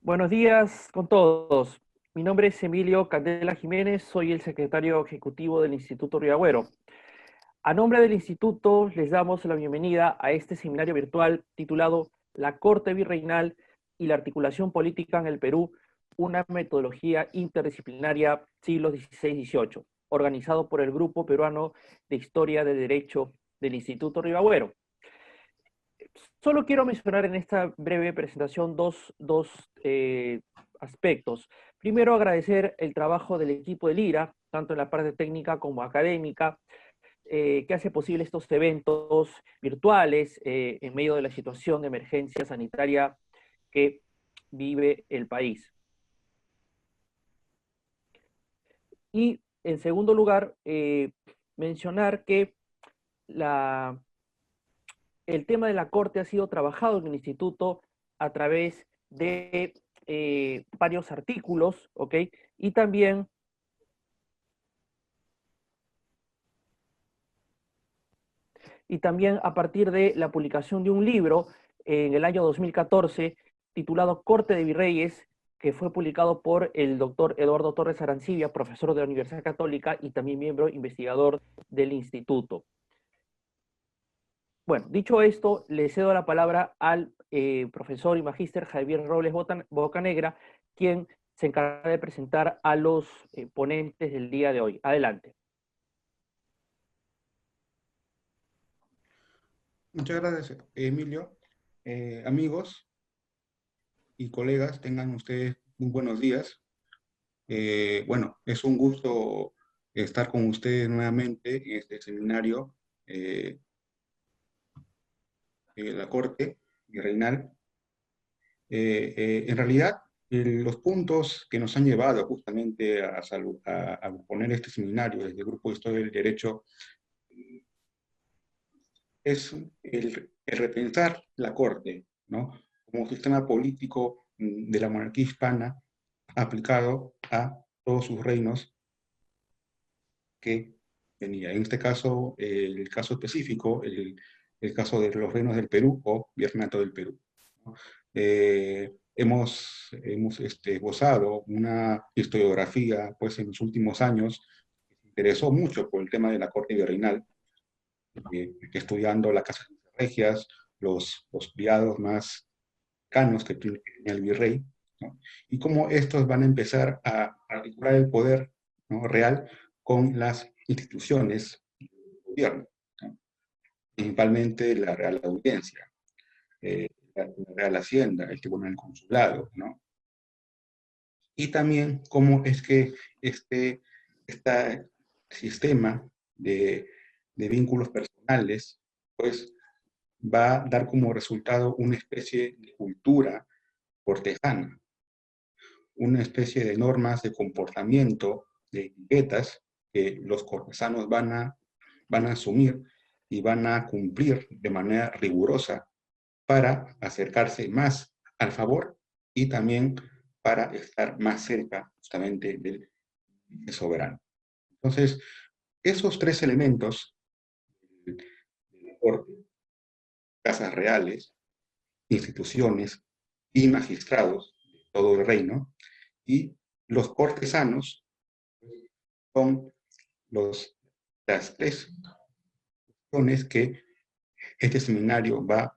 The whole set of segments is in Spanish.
Buenos días con todos. Mi nombre es Emilio Candela Jiménez, soy el secretario ejecutivo del Instituto Río Agüero. A nombre del instituto les damos la bienvenida a este seminario virtual titulado La Corte Virreinal y la Articulación Política en el Perú, una metodología interdisciplinaria siglos XVI-XVIII, organizado por el Grupo Peruano de Historia de Derecho del Instituto Río Agüero. Solo quiero mencionar en esta breve presentación dos aspectos. Primero, agradecer el trabajo del equipo de Lira, tanto en la parte técnica como académica, que hace posible estos eventos virtuales en medio de la situación de emergencia sanitaria que vive el país. Y en segundo lugar, mencionar que el tema de la Corte ha sido trabajado en el Instituto a través de varios artículos, ¿ok? Y también, y también a partir de la publicación de un libro en el año 2014 titulado Corte de Virreyes, que fue publicado por el doctor Eduardo Torres Arancibia, profesor de la Universidad Católica y también miembro investigador del Instituto. Bueno, dicho esto, le cedo la palabra al profesor y magíster Javier Robles Bocanegra, quien se encarga de presentar a los ponentes del día de hoy. Adelante. Muchas gracias, Emilio. Amigos y colegas, tengan ustedes muy buenos días. Bueno, es un gusto estar con ustedes nuevamente en este seminario, eh, la Corte Virreinal. En realidad, los puntos que nos han llevado justamente a poner este seminario desde el Grupo de Historia del Derecho es el repensar la Corte, ¿no? Como sistema político de la monarquía hispana aplicado a todos sus reinos que tenía. En este caso, el caso específico, el caso de los reinos del Perú o Virreinato del Perú, ¿no? Hemos gozado una historiografía, pues en los últimos años, que se interesó mucho por el tema de la corte virreinal, estudiando las casas regias, los criados más canos que tenía el virrey, ¿no? Y cómo estos van a empezar a articular el poder, ¿no?, real con las instituciones del gobierno, ¿no? Principalmente la Real Audiencia, la Real Hacienda, el Tribunal Consulado, ¿no? Y también cómo es que este sistema de vínculos personales, pues va a dar como resultado una especie de cultura cortesana, una especie de normas de comportamiento, de etiquetas que los cortesanos van a asumir y van a cumplir de manera rigurosa para acercarse más al favor y también para estar más cerca justamente del soberano. Entonces, esos tres elementos, de la corte, casas reales, instituciones y magistrados de todo el reino, y los cortesanos son las tres cuestiones que este seminario va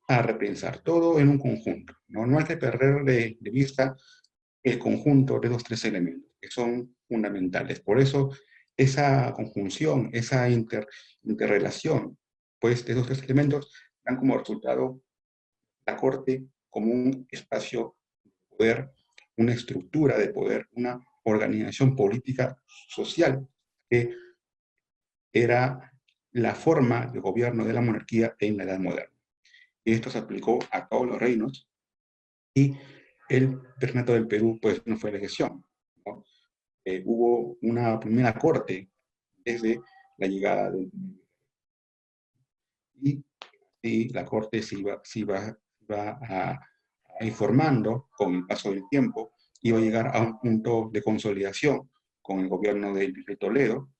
a repensar, todo en un conjunto, ¿no? No hay que perder de vista el conjunto de los tres elementos, que son fundamentales. Por eso, esa conjunción, esa interrelación, pues, de esos tres elementos dan como resultado la Corte como un espacio de poder, una estructura de poder, una organización política social que era la forma de gobierno de la monarquía en la Edad Moderna. Y esto se aplicó a todos los reinos y el Virreinato del Perú pues no fue la excepción, ¿no? Hubo una primera corte desde la llegada del y la corte se iba a informando con el paso del tiempo, iba a llegar a un punto de consolidación con el gobierno del virrey Toledo,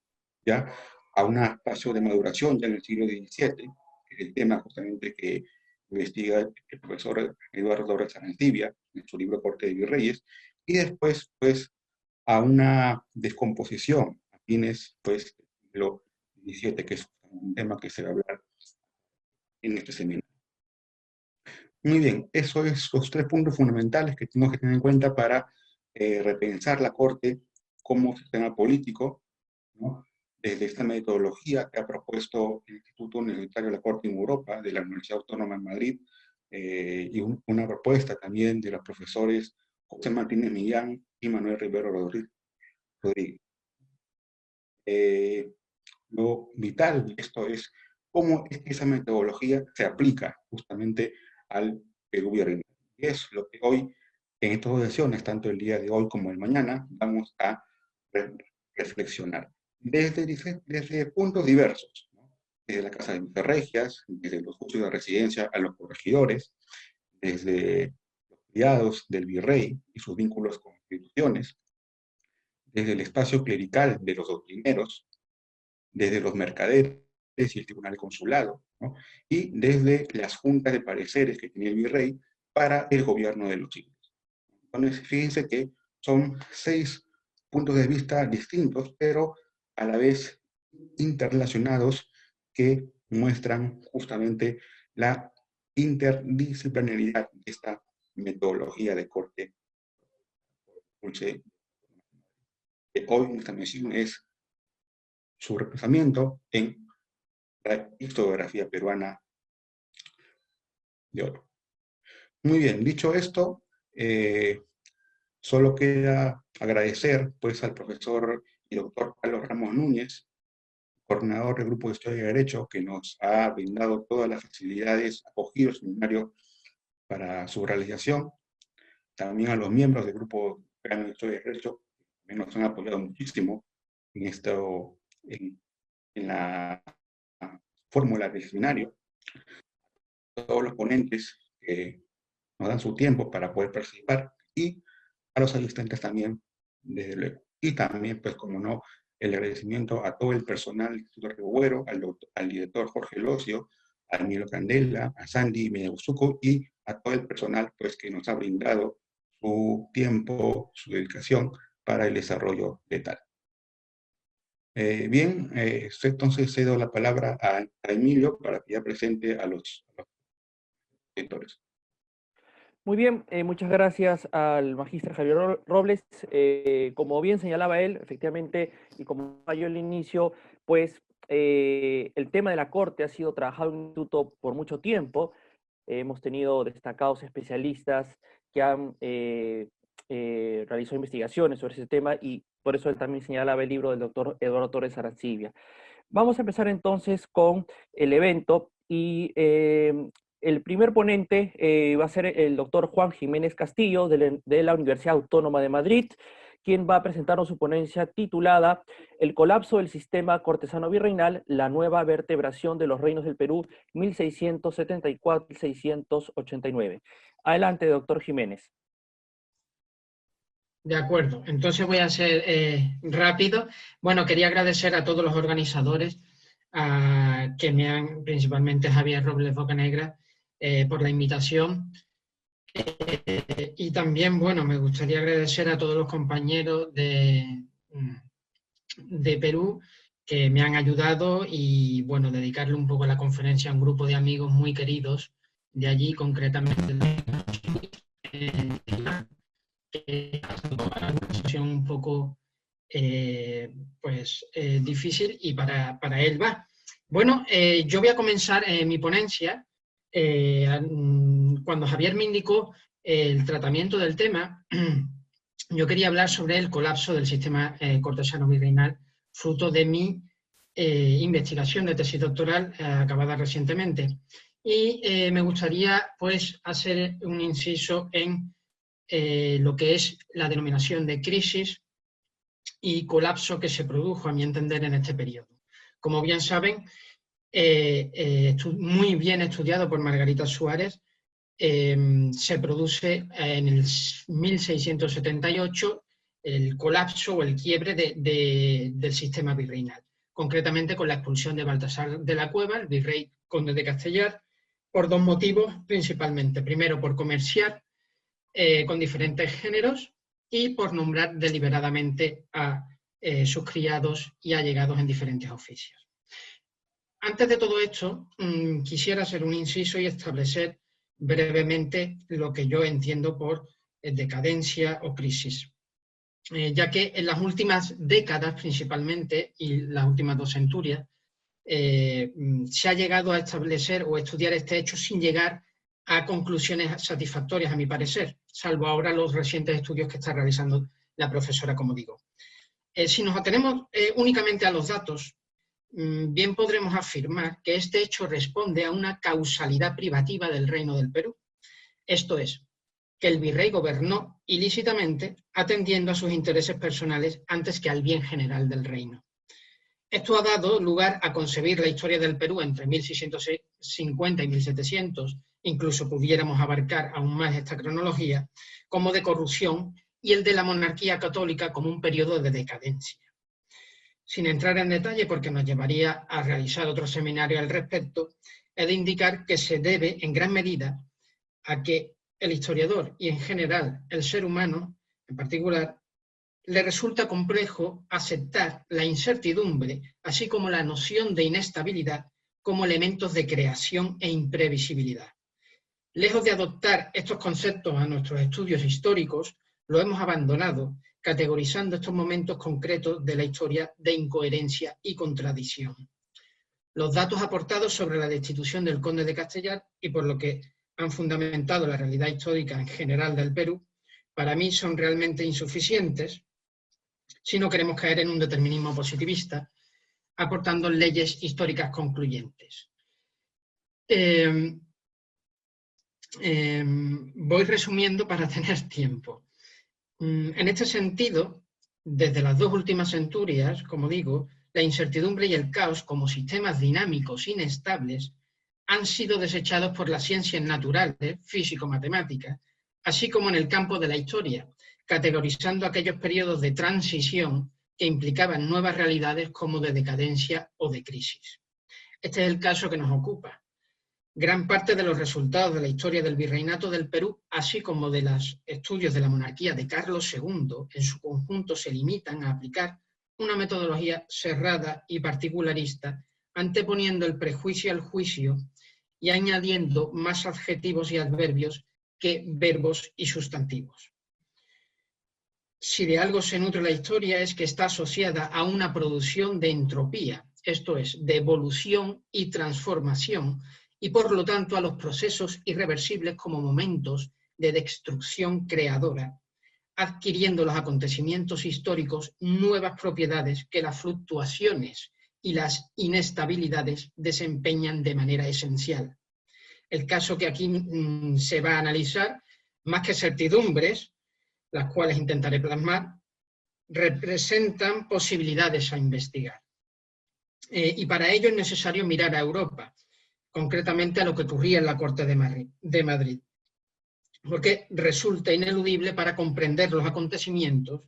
ya a un espacio de maduración ya en el siglo XVII, que es el tema justamente que investiga el profesor Eduardo Rezanantibia en su libro Corte de Virreyes, y después, pues, a una descomposición a fines, pues, del siglo XVII, que es un tema que se va a hablar en este seminario. Muy bien, eso es los tres puntos fundamentales que tenemos que tener en cuenta para repensar la Corte como sistema político, ¿no? Desde esta metodología que ha propuesto el Instituto Universitario de la Corte en Europa, de la Universidad Autónoma de Madrid, y una propuesta también de los profesores José Martínez Millán y Manuel Rivero Rodríguez. Lo vital de esto es cómo es que esa metodología se aplica justamente al Perú virreinal. Y es lo que hoy, en estas dos sesiones, tanto el día de hoy como el mañana, vamos a reflexionar. Desde puntos diversos, ¿no? Desde la Casa de Interregias, desde los juicios de residencia a los corregidores, desde los criados del virrey y sus vínculos con instituciones, desde el espacio clerical de los doctrineros, desde los mercaderes y el tribunal consulado, ¿no? Y desde las juntas de pareceres que tenía el virrey para el gobierno de los siglos. Entonces, fíjense que son 6 puntos de vista distintos, pero a la vez interrelacionados, que muestran justamente la interdisciplinaridad de esta metodología de corte. Hoy nuestra misión es su reemplazamiento en la historiografía peruana de oro. Muy bien, dicho esto, solo queda agradecer pues, al profesor y doctor Carlos Ramos Núñez, coordinador del Grupo de Historia y Derecho, que nos ha brindado todas las facilidades acogido el seminario para su realización. También a los miembros del Grupo de Historia y Derecho, que nos han apoyado muchísimo en, en la fórmula del seminario. Todos los ponentes que nos dan su tiempo para poder participar, y a los asistentes también, desde luego. Y también, pues, como no, el agradecimiento a todo el personal del Instituto Río Agüero, al director Jorge Locio, a Emilio Candela, a Sandy Meneguzuco, y a todo el personal, pues, que nos ha brindado su tiempo, su dedicación para el desarrollo de tal. Bien, entonces cedo la palabra a Emilio para que ya presente a los editores. Muy bien, muchas gracias al magíster Javier Robles. Como bien señalaba él, efectivamente, y como yo al inicio, pues el tema de la Corte ha sido trabajado en el instituto por mucho tiempo. Hemos tenido destacados especialistas que han realizado investigaciones sobre ese tema, y por eso él también señalaba el libro del doctor Eduardo Torres Arancibia. Vamos a empezar entonces con el evento, y el primer ponente va a ser el doctor Juan Jiménez Castillo de la Universidad Autónoma de Madrid, quien va a presentarnos su ponencia titulada El colapso del sistema cortesano virreinal, la nueva vertebración de los reinos del Perú, 1674-1689. Adelante, doctor Jiménez. De acuerdo, entonces voy a ser rápido. Bueno, quería agradecer a todos los organizadores, que me han, principalmente Javier Robles Bocanegra, por la invitación. Y también, bueno, me gustaría agradecer a todos los compañeros de Perú que me han ayudado, y, bueno, dedicarle un poco a la conferencia a un grupo de amigos muy queridos de allí, concretamente una situación un poco difícil, y para él va. Bueno, yo voy a comenzar mi ponencia. Cuando Javier me indicó el tratamiento del tema, yo quería hablar sobre el colapso del sistema cortesano virreinal, fruto de mi investigación de tesis doctoral acabada recientemente. Y me gustaría, pues, hacer un inciso en lo que es la denominación de crisis y colapso que se produjo, a mi entender, en este periodo. Como bien saben, muy bien estudiado por Margarita Suárez, se produce en el 1678 el colapso o el quiebre del sistema virreinal, concretamente con la expulsión de Baltasar de la Cueva, el virrey conde de Castellar, por dos motivos principalmente. Primero, por comerciar con diferentes géneros y por nombrar deliberadamente a sus criados y allegados en diferentes oficios. Antes de todo esto, quisiera hacer un inciso y establecer brevemente lo que yo entiendo por decadencia o crisis. Ya que en las últimas décadas principalmente, y las últimas 2 centurias, se ha llegado a establecer o estudiar este hecho sin llegar a conclusiones satisfactorias, a mi parecer, salvo ahora los recientes estudios que está realizando la profesora, como digo. Si nos atenemos únicamente a los datos, bien podremos afirmar que este hecho responde a una causalidad privativa del Reino del Perú. Esto es, que el virrey gobernó ilícitamente atendiendo a sus intereses personales antes que al bien general del reino. Esto ha dado lugar a concebir la historia del Perú entre 1650 y 1700, incluso pudiéramos abarcar aún más esta cronología, como de corrupción, y el de la monarquía católica como un periodo de decadencia. Sin entrar en detalle, porque nos llevaría a realizar otro seminario al respecto, he de indicar que se debe en gran medida a que el historiador y en general el ser humano en particular le resulta complejo aceptar la incertidumbre, así como la noción de inestabilidad, como elementos de creación e imprevisibilidad. Lejos de adoptar estos conceptos a nuestros estudios históricos, lo hemos abandonado, categorizando estos momentos concretos de la historia de incoherencia y contradicción. Los datos aportados sobre la destitución del conde de Castellar y por lo que han fundamentado la realidad histórica en general del Perú, para mí son realmente insuficientes si no queremos caer en un determinismo positivista, aportando leyes históricas concluyentes. Voy resumiendo para tener tiempo. En este sentido, desde las 2 últimas centurias, como digo, la incertidumbre y el caos como sistemas dinámicos inestables han sido desechados por las ciencias naturales, físico-matemáticas, así como en el campo de la historia, categorizando aquellos periodos de transición que implicaban nuevas realidades como de decadencia o de crisis. Este es el caso que nos ocupa. Gran parte de los resultados de la historia del virreinato del Perú, así como de los estudios de la monarquía de Carlos II, en su conjunto se limitan a aplicar una metodología cerrada y particularista, anteponiendo el prejuicio al juicio y añadiendo más adjetivos y adverbios que verbos y sustantivos. Si de algo se nutre la historia es que está asociada a una producción de entropía, esto es, de evolución y transformación, y por lo tanto a los procesos irreversibles como momentos de destrucción creadora, adquiriendo los acontecimientos históricos nuevas propiedades que las fluctuaciones y las inestabilidades desempeñan de manera esencial. El caso que aquí se va a analizar, más que certidumbres, las cuales intentaré plasmar, representan posibilidades a investigar. Y para ello es necesario mirar a Europa, concretamente a lo que ocurría en la Corte de Madrid, porque resulta ineludible para comprender los acontecimientos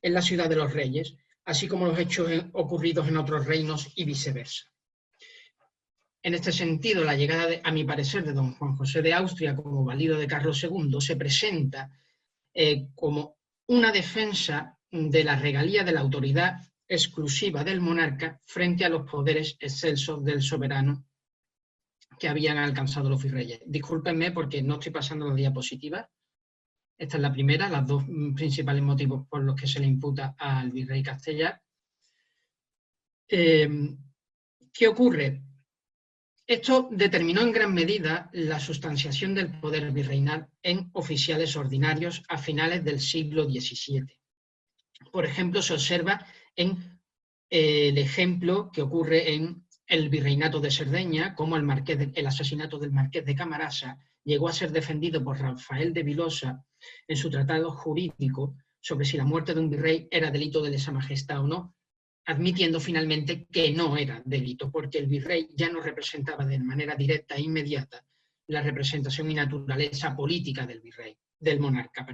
en la Ciudad de los Reyes, así como los hechos ocurridos en otros reinos y viceversa. En este sentido, la llegada, a mi parecer, de don Juan José de Austria como valido de Carlos II se presenta como una defensa de la regalía de la autoridad exclusiva del monarca frente a los poderes excelsos del soberano que habían alcanzado los virreyes. Discúlpenme porque no estoy pasando las diapositivas. Esta es la primera, los 2 principales motivos por los que se le imputa al virrey Castellar. ¿Qué ocurre? Esto determinó en gran medida la sustanciación del poder virreinal en oficiales ordinarios a finales del siglo XVII. Por ejemplo, se observa en el ejemplo que ocurre en el virreinato de Cerdeña, como el asesinato del marqués de Camarasa llegó a ser defendido por Rafael de Vilosa en su tratado jurídico sobre si la muerte de un virrey era delito de lesa majestad o no, admitiendo finalmente que no era delito, porque el virrey ya no representaba de manera directa e inmediata la representación y naturaleza política del monarca.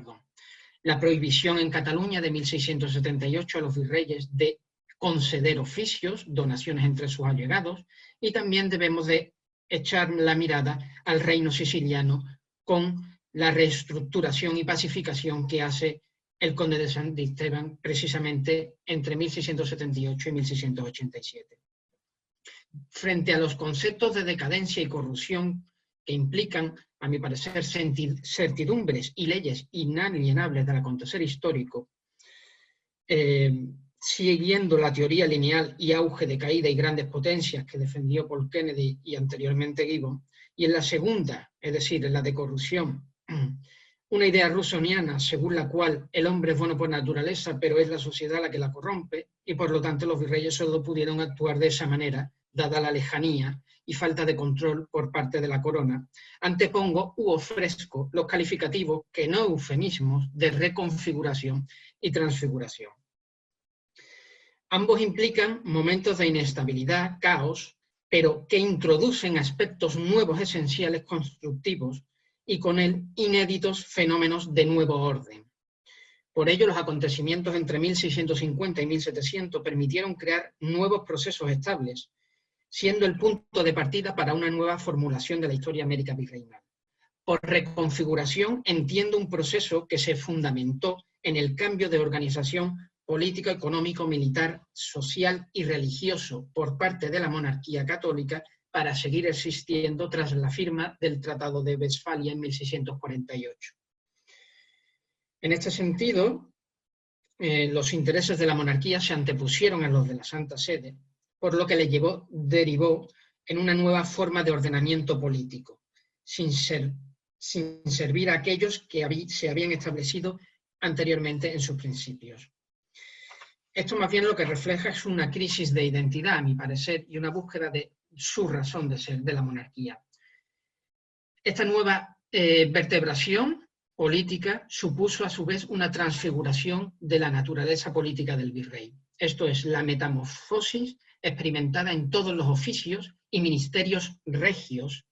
La prohibición en Cataluña de 1678 a los virreyes de conceder oficios, donaciones entre sus allegados, y también debemos de echar la mirada al reino siciliano con la reestructuración y pacificación que hace el conde de Santisteban precisamente entre 1678 y 1687. Frente a los conceptos de decadencia y corrupción que implican, a mi parecer, certidumbres y leyes inalienables del acontecer histórico, siguiendo la teoría lineal y auge de caída y grandes potencias que defendió Paul Kennedy y anteriormente Gibbon, y en la segunda, es decir, en la de corrupción, una idea rusoniana según la cual el hombre es bueno por naturaleza, pero es la sociedad la que la corrompe, y por lo tanto los virreyes solo pudieron actuar de esa manera, dada la lejanía y falta de control por parte de la corona. Antepongo u ofrezco los calificativos, que no eufemismos, de reconfiguración y transfiguración. Ambos implican momentos de inestabilidad, caos, pero que introducen aspectos nuevos esenciales constructivos y con él inéditos fenómenos de nuevo orden. Por ello, los acontecimientos entre 1650 y 1700 permitieron crear nuevos procesos estables, siendo el punto de partida para una nueva formulación de la historia América virreinal. Por reconfiguración entiendo un proceso que se fundamentó en el cambio de organización político, económico, militar, social y religioso por parte de la monarquía católica para seguir existiendo tras la firma del Tratado de Westfalia en 1648. En este sentido, los intereses de la monarquía se antepusieron a los de la Santa Sede, por lo que derivó en una nueva forma de ordenamiento político, sin servir a aquellos que se habían establecido anteriormente en sus principios. Esto más bien lo que refleja es una crisis de identidad, a mi parecer, y una búsqueda de su razón de ser de la monarquía. Esta nueva vertebración política supuso a su vez una transfiguración de la naturaleza política del virrey. Esto es, la metamorfosis experimentada en todos los oficios y ministerios regios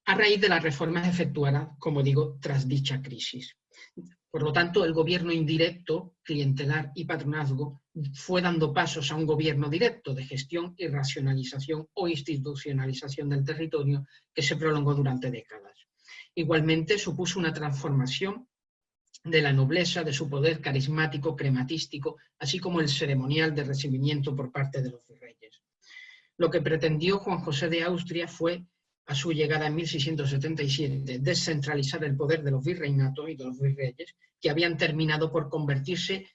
a raíz de las reformas efectuadas, como digo, tras dicha crisis. Por lo tanto, el gobierno indirecto, clientelar y patronazgo fue dando pasos a un gobierno directo de gestión y racionalización o institucionalización del territorio que se prolongó durante décadas. Igualmente, supuso una transformación de la nobleza, de su poder carismático, crematístico, así como el ceremonial de recibimiento por parte de los virreyes. Lo que pretendió Juan José de Austria fue, a su llegada en 1677, descentralizar el poder de los virreinatos y de los virreyes, que habían terminado por convertirse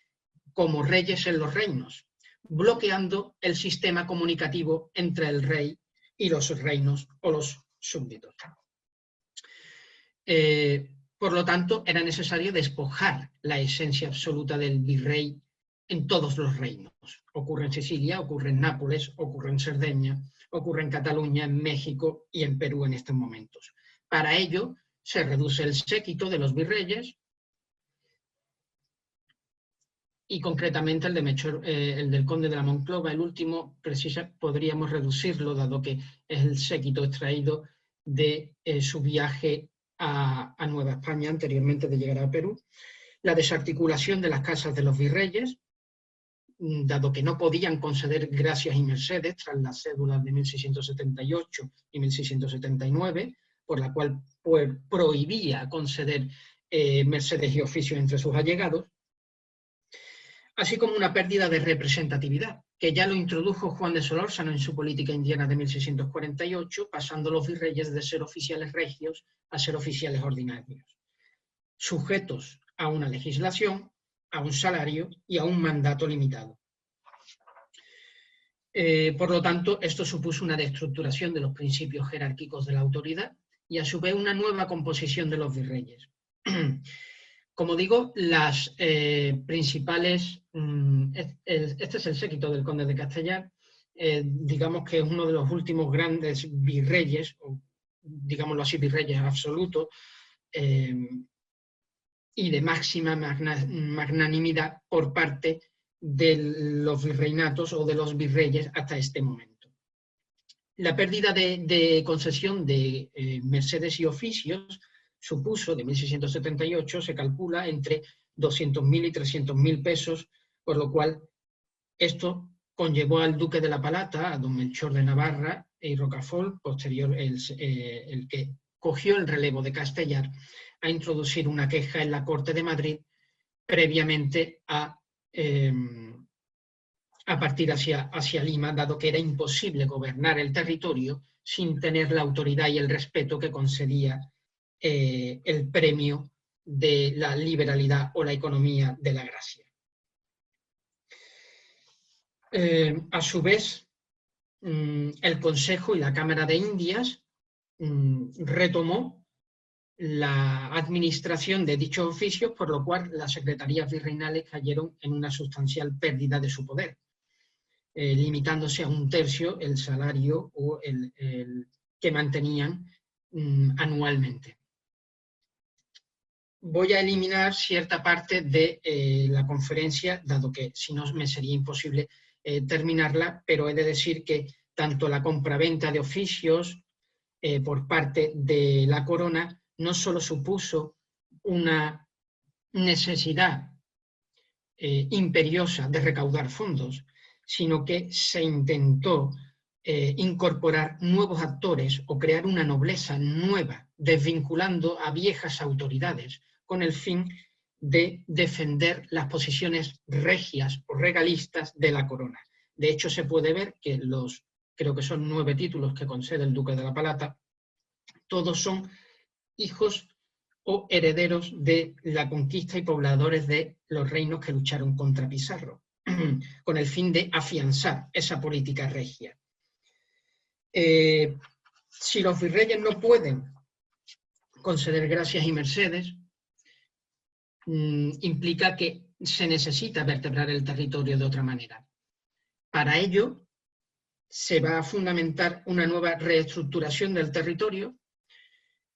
como reyes en los reinos, bloqueando el sistema comunicativo entre el rey y los reinos o los súbditos. Por lo tanto, era necesario despojar la esencia absoluta del virrey en todos los reinos. Ocurre en Sicilia, ocurre en Nápoles, ocurre en Cerdeña, ocurre en Cataluña, en México y en Perú en estos momentos. Para ello, se reduce el séquito de los virreyes y concretamente el del conde de la Monclova, el último, podríamos reducirlo, dado que es el séquito extraído de su viaje a Nueva España anteriormente de llegar a Perú, la desarticulación de las casas de los virreyes, dado que no podían conceder gracias y mercedes tras las cédulas de 1678 y 1679, por la cual prohibía conceder mercedes y oficios entre sus allegados, así como una pérdida de representatividad, que ya lo introdujo Juan de Solórzano en su política indiana de 1648, pasando los virreyes de ser oficiales regios a ser oficiales ordinarios, sujetos a una legislación, a un salario y a un mandato limitado. Por lo tanto, esto supuso una destructuración de los principios jerárquicos de la autoridad y a su vez una nueva composición de los virreyes. Como digo, las principales... este es el séquito del conde de Castellar, digamos que es uno de los últimos grandes virreyes, o digámoslo así, virreyes absolutos, y de máxima magnanimidad por parte de los virreinatos o de los virreyes hasta este momento. La pérdida de concesión de mercedes y oficios supuso, de 1678, se calcula entre 200.000 y 300.000 pesos, por lo cual esto conllevó al duque de la Palata, a don Melchor de Navarra, y Rocafort, posterior el que cogió el relevo de Castellar, a introducir una queja en la Corte de Madrid previamente a partir hacia Lima, dado que era imposible gobernar el territorio sin tener la autoridad y el respeto que concedía el premio de la liberalidad o la economía de la gracia. A su vez, el Consejo y la Cámara de Indias retomó la administración de dichos oficios, por lo cual las secretarías virreinales cayeron en una sustancial pérdida de su poder, limitándose a 1/3 el salario o el que mantenían anualmente. Voy a eliminar cierta parte de la conferencia, dado que si no me sería imposible terminarla, pero he de decir que tanto la compraventa de oficios por parte de la corona no solo supuso una necesidad imperiosa de recaudar fondos, sino que se intentó incorporar nuevos actores o crear una nobleza nueva, desvinculando a viejas autoridades, con el fin de defender las posiciones regias o regalistas de la corona. De hecho, se puede ver que creo que son 9 títulos que concede el duque de la Palata, todos son hijos o herederos de la conquista y pobladores de los reinos que lucharon contra Pizarro, con el fin de afianzar esa política regia. Si los virreyes no pueden conceder gracias y mercedes, implica que se necesita vertebrar el territorio de otra manera. Para ello, se va a fundamentar una nueva reestructuración del territorio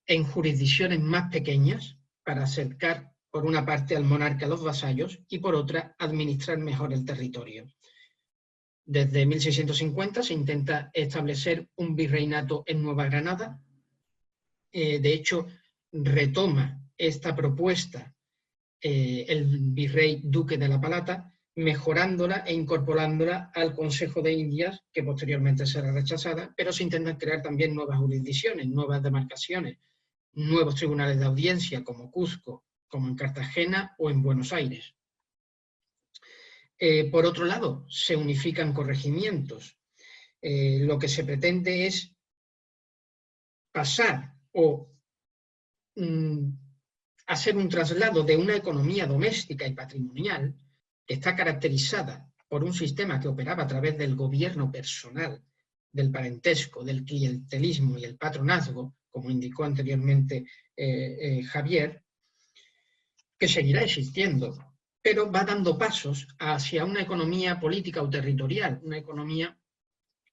en jurisdicciones más pequeñas para acercar, por una parte, al monarca a los vasallos y, por otra, administrar mejor el territorio. Desde 1650 se intenta establecer un virreinato en Nueva Granada. De hecho, retoma esta propuesta el virrey duque de la Palata, mejorándola e incorporándola al Consejo de Indias, que posteriormente será rechazada, pero se intentan crear también nuevas jurisdicciones, nuevas demarcaciones, nuevos tribunales de audiencia, como Cuzco, como en Cartagena o en Buenos Aires. Por otro lado, se unifican corregimientos. Lo que se pretende es pasar o hacer un traslado de una economía doméstica y patrimonial que está caracterizada por un sistema que operaba a través del gobierno personal, del parentesco, del clientelismo y el patronazgo, como indicó anteriormente Javier, que seguirá existiendo, pero va dando pasos hacia una economía política o territorial, una economía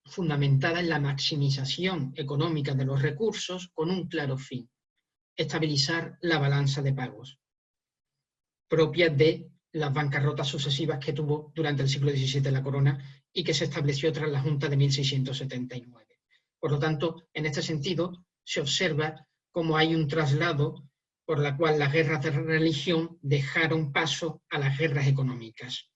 fundamentada en la maximización económica de los recursos con un claro fin: estabilizar la balanza de pagos, propia de las bancarrotas sucesivas que tuvo durante el siglo XVII la corona y que se estableció tras la Junta de 1679. Por lo tanto, en este sentido, se observa cómo hay un traslado por la cual las guerras de religión dejaron paso a las guerras económicas.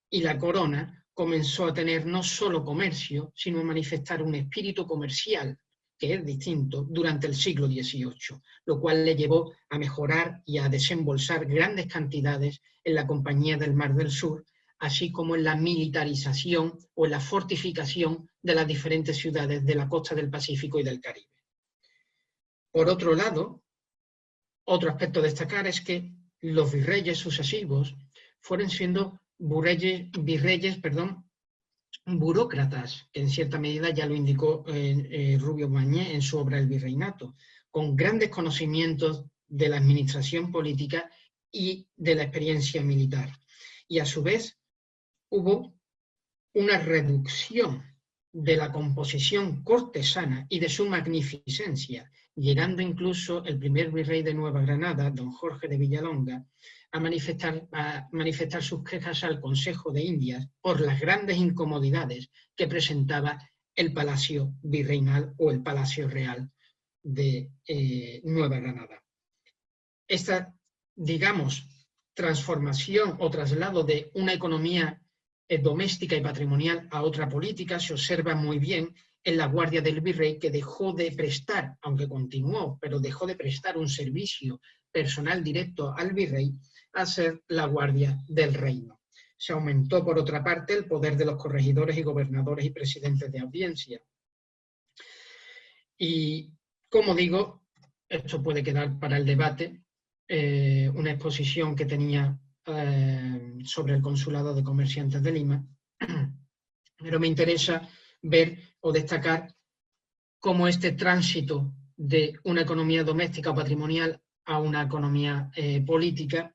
Y la corona comenzó a tener no solo comercio, sino a manifestar un espíritu comercial, que es distinto, durante el siglo XVIII, lo cual le llevó a mejorar y a desembolsar grandes cantidades en la Compañía del Mar del Sur, así como en la militarización o en la fortificación de las diferentes ciudades de la costa del Pacífico y del Caribe. Por otro lado, otro aspecto a destacar es que los virreyes sucesivos fueron siendo burócratas, que en cierta medida ya lo indicó Rubio Mañé en su obra El Virreinato, con grandes conocimientos de la administración política y de la experiencia militar. Y a su vez hubo una reducción de la composición cortesana y de su magnificencia, llegando incluso el primer virrey de Nueva Granada, don Jorge de Villalonga, a manifestar sus quejas al Consejo de Indias por las grandes incomodidades que presentaba el Palacio Virreinal o el Palacio Real de Nueva Granada. Esta, digamos, transformación o traslado de una economía doméstica y patrimonial a otra política se observa muy bien en la guardia del virrey, que dejó de prestar, aunque continuó, pero dejó de prestar un servicio personal directo al virrey, a ser la guardia del reino. Se aumentó, por otra parte, el poder de los corregidores y gobernadores y presidentes de audiencia. Y, como digo, esto puede quedar para el debate, una exposición que tenía sobre el Consulado de Comerciantes de Lima, pero me interesa ver o destacar cómo este tránsito de una economía doméstica o patrimonial a una economía política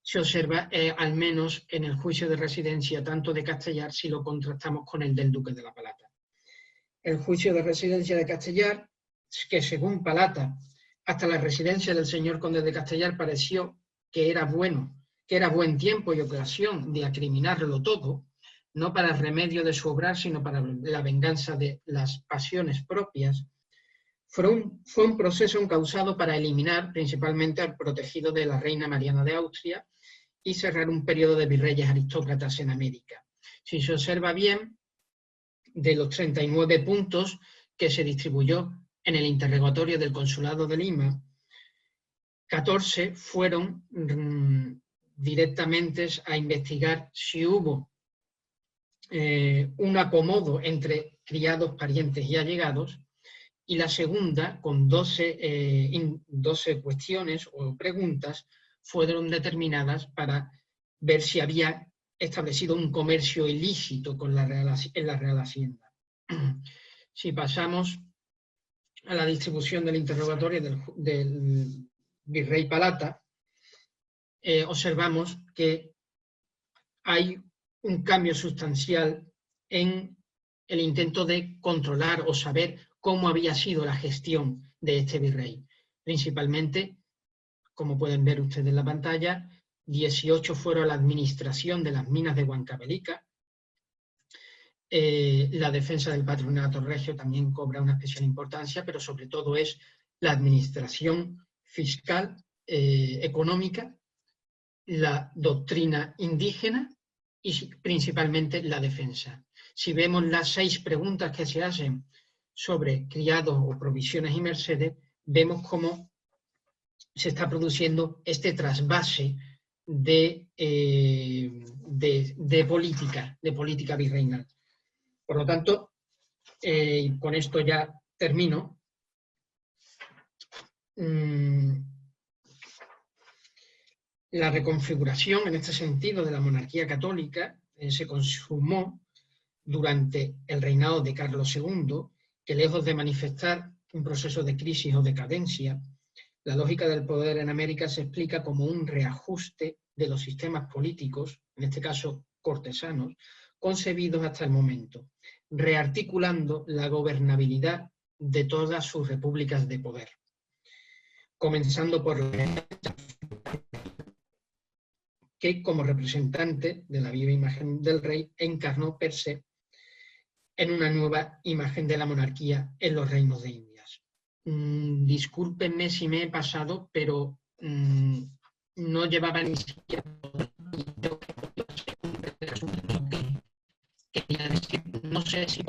se observa al menos en el juicio de residencia tanto de Castellar si lo contrastamos con el del Duque de la Palata. El juicio de residencia de Castellar, que según Palata, hasta la residencia del señor conde de Castellar pareció que era bueno, que era buen tiempo y ocasión de acriminarlo todo, no para el remedio de su obrar, sino para la venganza de las pasiones propias, fue un proceso encausado para eliminar principalmente al protegido de la reina Mariana de Austria y cerrar un periodo de virreyes aristócratas en América. Si se observa bien, de los 39 puntos que se distribuyó en el interrogatorio del Consulado de Lima, 14 fueron directamente a investigar si hubo un acomodo entre criados, parientes y allegados, y la segunda, con 12 cuestiones o preguntas, fueron determinadas para ver si había establecido un comercio ilícito en la Real Hacienda. Si pasamos a la distribución del interrogatorio del virrey Palata, observamos que hay un cambio sustancial en el intento de controlar o saber cómo había sido la gestión de este virrey. Principalmente, como pueden ver ustedes en la pantalla, 18 fueron a la administración de las minas de Huancavelica. La defensa del patronato regio también cobra una especial importancia, pero sobre todo es la administración fiscal, económica, la doctrina indígena y principalmente la defensa. Si vemos las 6 preguntas que se hacen sobre criados o provisiones y mercedes, vemos cómo se está produciendo este trasvase de política virreinal. Por lo tanto, con esto ya termino. La reconfiguración, en este sentido, de la monarquía católica se consumó durante el reinado de Carlos II, que lejos de manifestar un proceso de crisis o decadencia, la lógica del poder en América se explica como un reajuste de los sistemas políticos, en este caso cortesanos, concebidos hasta el momento, rearticulando la gobernabilidad de todas sus repúblicas de poder, comenzando por la que, como representante de la viva imagen del rey, encarnó per se en una nueva imagen de la monarquía en los reinos de Indias. Discúlpenme si me he pasado, pero no llevaba ni siquiera no sé si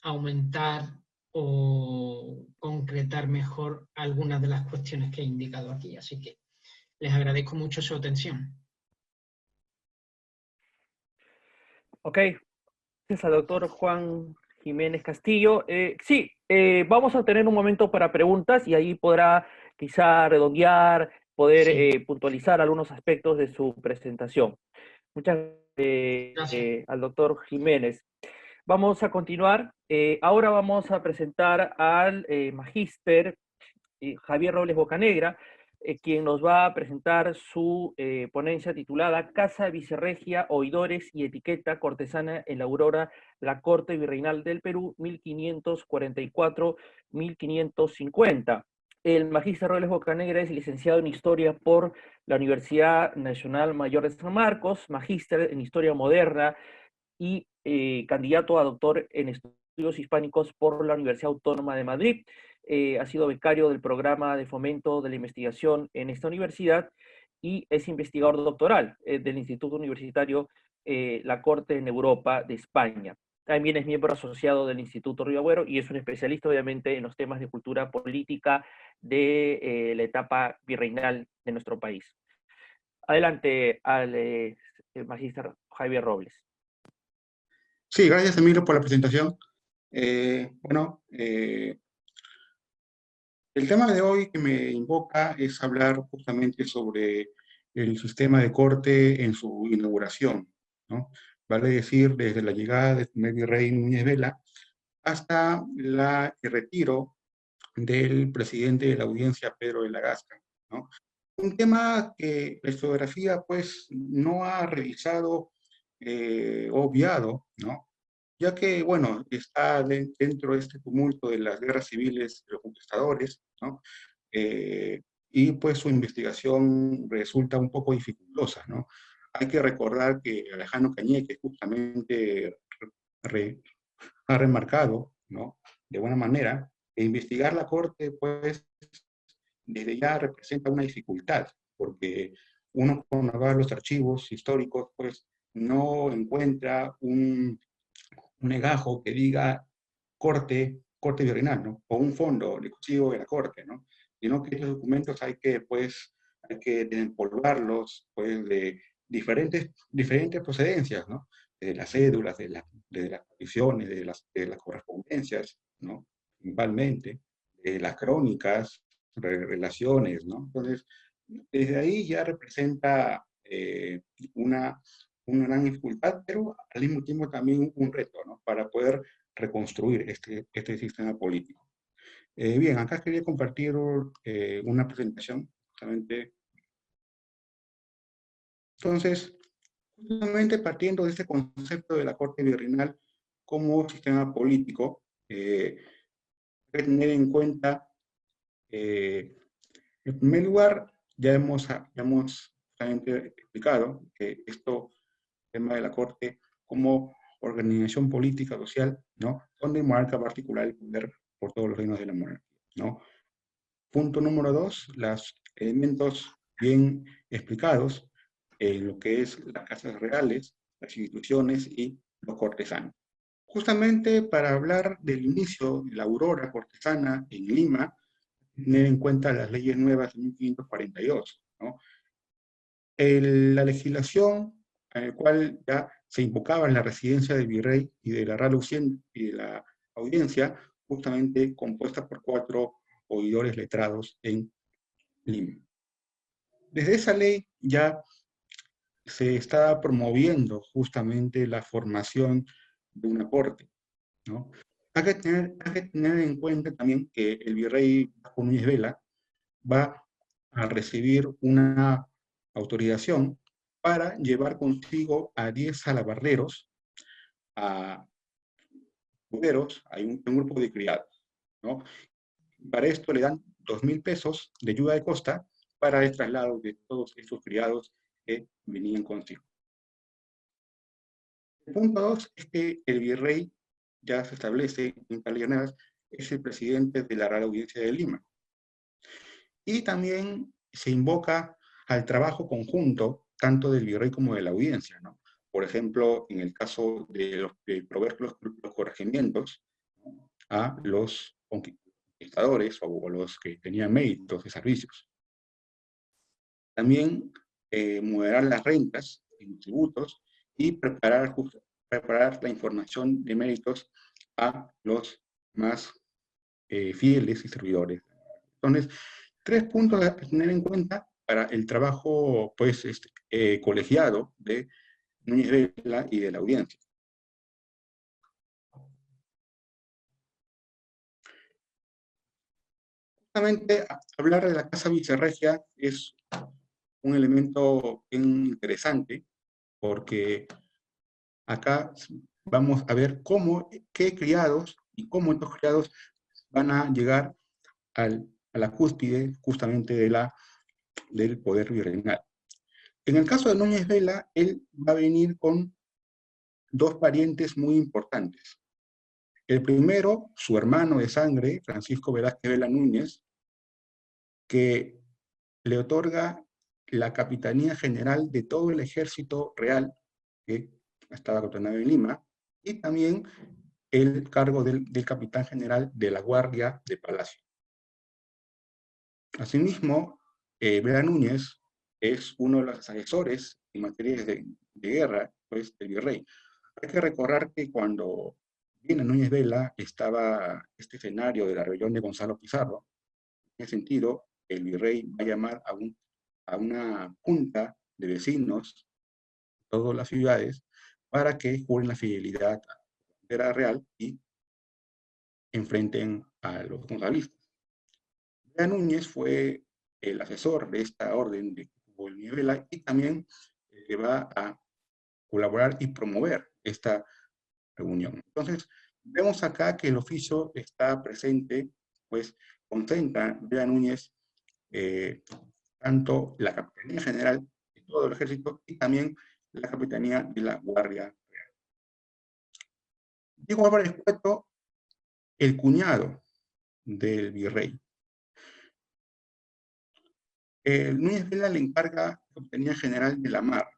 aumentar o concretar mejor algunas de las cuestiones que he indicado aquí. Así que les agradezco mucho su atención. Ok, gracias al doctor Juan Jiménez Castillo. Sí, vamos a tener un momento para preguntas y ahí podrá quizá redondear, poder puntualizar algunos aspectos de su presentación. Muchas gracias al doctor Jiménez. Vamos a continuar. Ahora vamos a presentar al magíster Javier Robles Bocanegra, quien nos va a presentar su ponencia titulada Casa Vicerregia, Oidores y Etiqueta Cortesana en la Aurora, la Corte Virreinal del Perú, 1544-1550. El magíster Robles Bocanegra es licenciado en Historia por la Universidad Nacional Mayor de San Marcos, magíster en Historia Moderna y candidato a doctor en Estudios Hispánicos por la Universidad Autónoma de Madrid. Ha sido becario del programa de fomento de la investigación en esta universidad y es investigador doctoral del Instituto Universitario la Corte en Europa de España. También es miembro asociado del Instituto Río Agüero y es un especialista, obviamente, en los temas de cultura política de la etapa virreinal de nuestro país. Adelante, al magíster Javier Robles. Sí, gracias Emilio por la presentación. El tema de hoy que me invoca es hablar justamente sobre el sistema de corte en su inauguración, ¿no? Vale decir, desde la llegada del primer virrey Núñez Vela hasta el retiro del presidente de la audiencia, Pedro de la Gasca, ¿no? Un tema que la historiografía pues no ha revisado, obviado, ¿no? Ya que, bueno, está dentro de este tumulto de las guerras civiles de los conquistadores, ¿no? Y pues su investigación resulta un poco dificultosa, ¿no? Hay que recordar que Alejandro Cañeque justamente re, ha remarcado, ¿no? De buena manera, que investigar la corte, pues, desde ya representa una dificultad, porque uno cuando va a los archivos históricos, pues, no encuentra un legajo que diga corte virreinal, ¿no? O un fondo discutivo de la corte, ¿no? Sino que estos documentos hay que, pues, hay que desempolvarlos, pues, de diferentes procedencias, ¿no? De las cédulas, de las peticiones, de las correspondencias, ¿no? Principalmente, de las crónicas, relaciones, ¿no? Entonces, desde ahí ya representa una gran dificultad, pero al mismo tiempo también un reto, ¿no? Para poder reconstruir este sistema político. Bien, acá quería compartir una presentación, justamente. Entonces, justamente partiendo de este concepto de la Corte Virreinal como sistema político, hay que tener en cuenta, en primer lugar, ya hemos justamente explicado que esto, el tema de la Corte como organización política social, ¿no? Donde marca particular el poder por todos los reinos de la monarquía, ¿no? Punto número 2, los elementos bien explicados en lo que es las casas reales, las instituciones y los cortesanos. Justamente para hablar del inicio de la aurora cortesana en Lima, tener en cuenta las leyes nuevas de 1542, ¿no? La legislación en la cual ya se invocaba la residencia del virrey y de la Real y de la audiencia, justamente compuesta por 4 oidores letrados en Lima. Desde esa ley ya se está promoviendo justamente la formación de una corte, ¿no? Hay que tener en cuenta también que el virrey Vasco Núñez Vela va a recibir una autorización para llevar consigo a 10 alabarderos, a escuderos, hay un grupo de criados, ¿no? Para esto le dan 2.000 pesos de ayuda de costa para el traslado de todos estos criados que venían consigo. El punto 2 es que el virrey ya se establece en Calderoneras, es el presidente de la Real Audiencia de Lima. Y también se invoca al trabajo conjunto, tanto del virrey como de la audiencia, ¿no? Por ejemplo, en el caso de proveer los corregimientos, ¿no?, a los conquistadores o los que tenían méritos de servicios. También moderar las rentas y los tributos y preparar la información de méritos a los más fieles y servidores. Entonces, 3 puntos a tener en cuenta para el trabajo, pues, colegiado de Núñez Vela y de la audiencia. Justamente, hablar de la Casa Vicerregia es un elemento bien interesante, porque acá vamos a ver qué criados y cómo estos criados van a llegar a la cúspide justamente del poder virreinal. En el caso de Núñez Vela, él va a venir con 2 parientes muy importantes. El primero, su hermano de sangre, Francisco Velázquez Vela Núñez, que le otorga la capitanía general de todo el ejército real, que estaba capitaneado en Lima, y también el cargo del capitán general de la Guardia de Palacio. Asimismo, Vera Núñez es uno de los asesores en materia de guerra, pues, del virrey. Hay que recordar que cuando viene Núñez Vela estaba este escenario de la rebelión de Gonzalo Pizarro. En ese sentido, el virrey va a llamar a una junta de vecinos de todas las ciudades para que juren la fidelidad a la bandera real y enfrenten a los gonzalistas. Vera Núñez fue el asesor de esta orden de Núñez Vela y también que va a colaborar y promover esta reunión. Entonces, vemos acá que el oficio está presente, pues concentra Vera Núñez tanto la Capitanía General de todo el ejército y también la Capitanía de la Guardia Real. Diego Álvarez Cueto, el cuñado del virrey. Núñez Vela le encarga la Capitanía General de la Mar,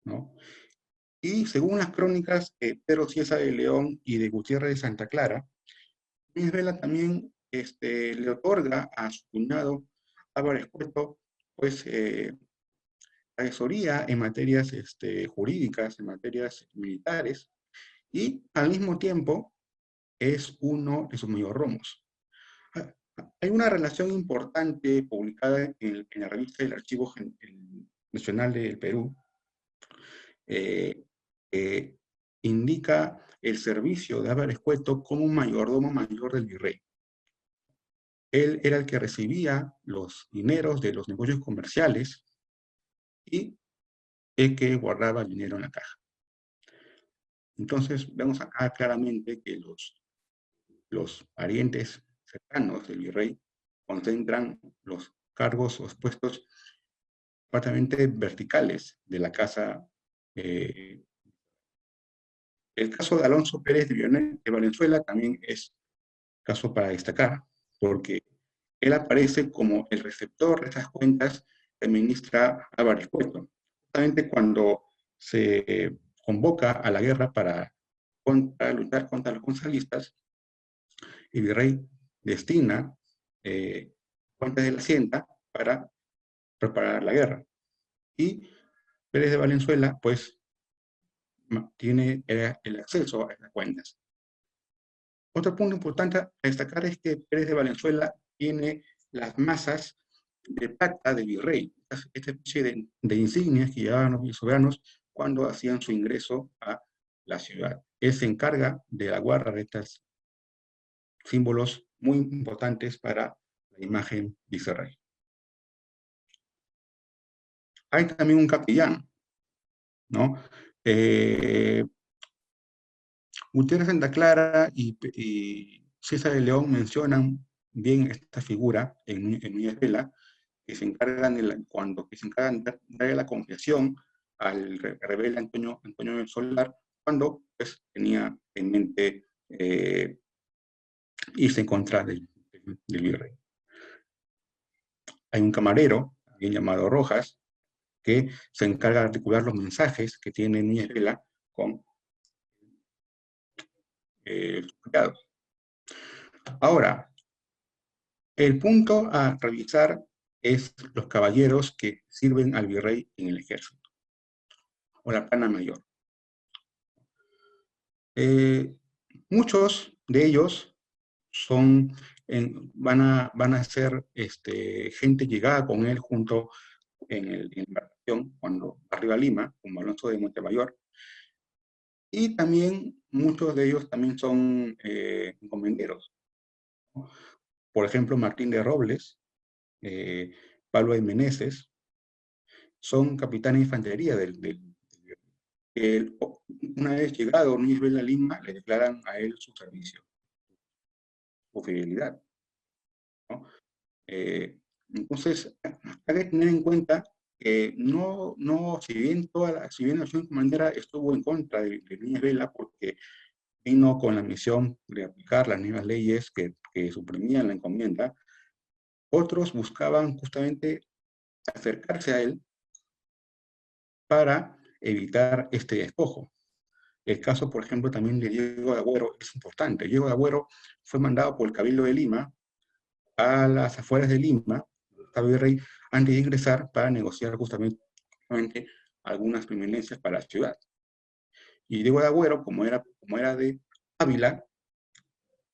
¿no? Y según las crónicas de Pedro Cieza de León y de Gutiérrez de Santa Clara, Núñez Vela también le otorga a su cuñado Álvarez Cueto, pues, asesoría en materias jurídicas, en materias militares, y al mismo tiempo es uno de sus mayordomos. Hay una relación importante publicada en la revista del Archivo Nacional del Perú, que indica el servicio de Álvarez Cueto como un mayordomo mayor del virrey. Él era el que recibía los dineros de los negocios comerciales y el que guardaba el dinero en la caja. Entonces, vemos acá claramente que los parientes cercanos del virrey concentran los cargos o los puestos prácticamente verticales de la casa. El caso de Alonso Pérez de Valenzuela también es caso para destacar, porque él aparece como el receptor de esas cuentas que administra Álvarez Cueto. Justamente cuando se convoca a la guerra para luchar contra los gonzalistas, el virrey destina cuentas de la hacienda para preparar la guerra. Y Pérez de Valenzuela, pues, tiene el acceso a esas cuentas. Otro punto importante a destacar es que Pérez de Valenzuela tiene las masas de plata del virrey, esta especie de insignias que llevaban los soberanos cuando hacían su ingreso a la ciudad. Él se encarga de la guarda de estos símbolos muy importantes para la imagen virrey. Hay también un capellán, ¿no? Gutiérrez Santa Clara y César de León mencionan bien esta figura en Núñez Vela, que se encargan de darle la confesión al rebelde Antonio del Solar, cuando pues, tenía en mente irse en contra del virrey. Hay un camarero, bien llamado Rojas, que se encarga de articular los mensajes que tiene Núñez Vela con los criados. Ahora, el punto a revisar es los caballeros que sirven al virrey en el ejército, o la plana mayor. Muchos de ellos van a ser gente llegada con él junto en la embarcación cuando arriba a Lima, como Alonso de Montemayor, y también muchos de ellos también son encomenderos. Por ejemplo, Martín de Robles, Pablo de Meneses, son capitanes de infantería una vez llegado Núñez Vela a Lima, le declaran a él su servicio, su fidelidad, ¿no? Entonces, hay que tener en cuenta que si bien la acción comandera estuvo en contra de Núñez Vela porque vino con la misión de aplicar las nuevas leyes que suprimían la encomienda, otros buscaban justamente acercarse a él para evitar este despojo. El caso, por ejemplo, también de Diego de Agüero es importante. Diego de Agüero fue mandado por el Cabildo de Lima a las afueras de Lima, Gustavo Virrey, antes de ingresar para negociar justamente algunas permanencias para la ciudad. Y Diego de Agüero, como era de Ávila,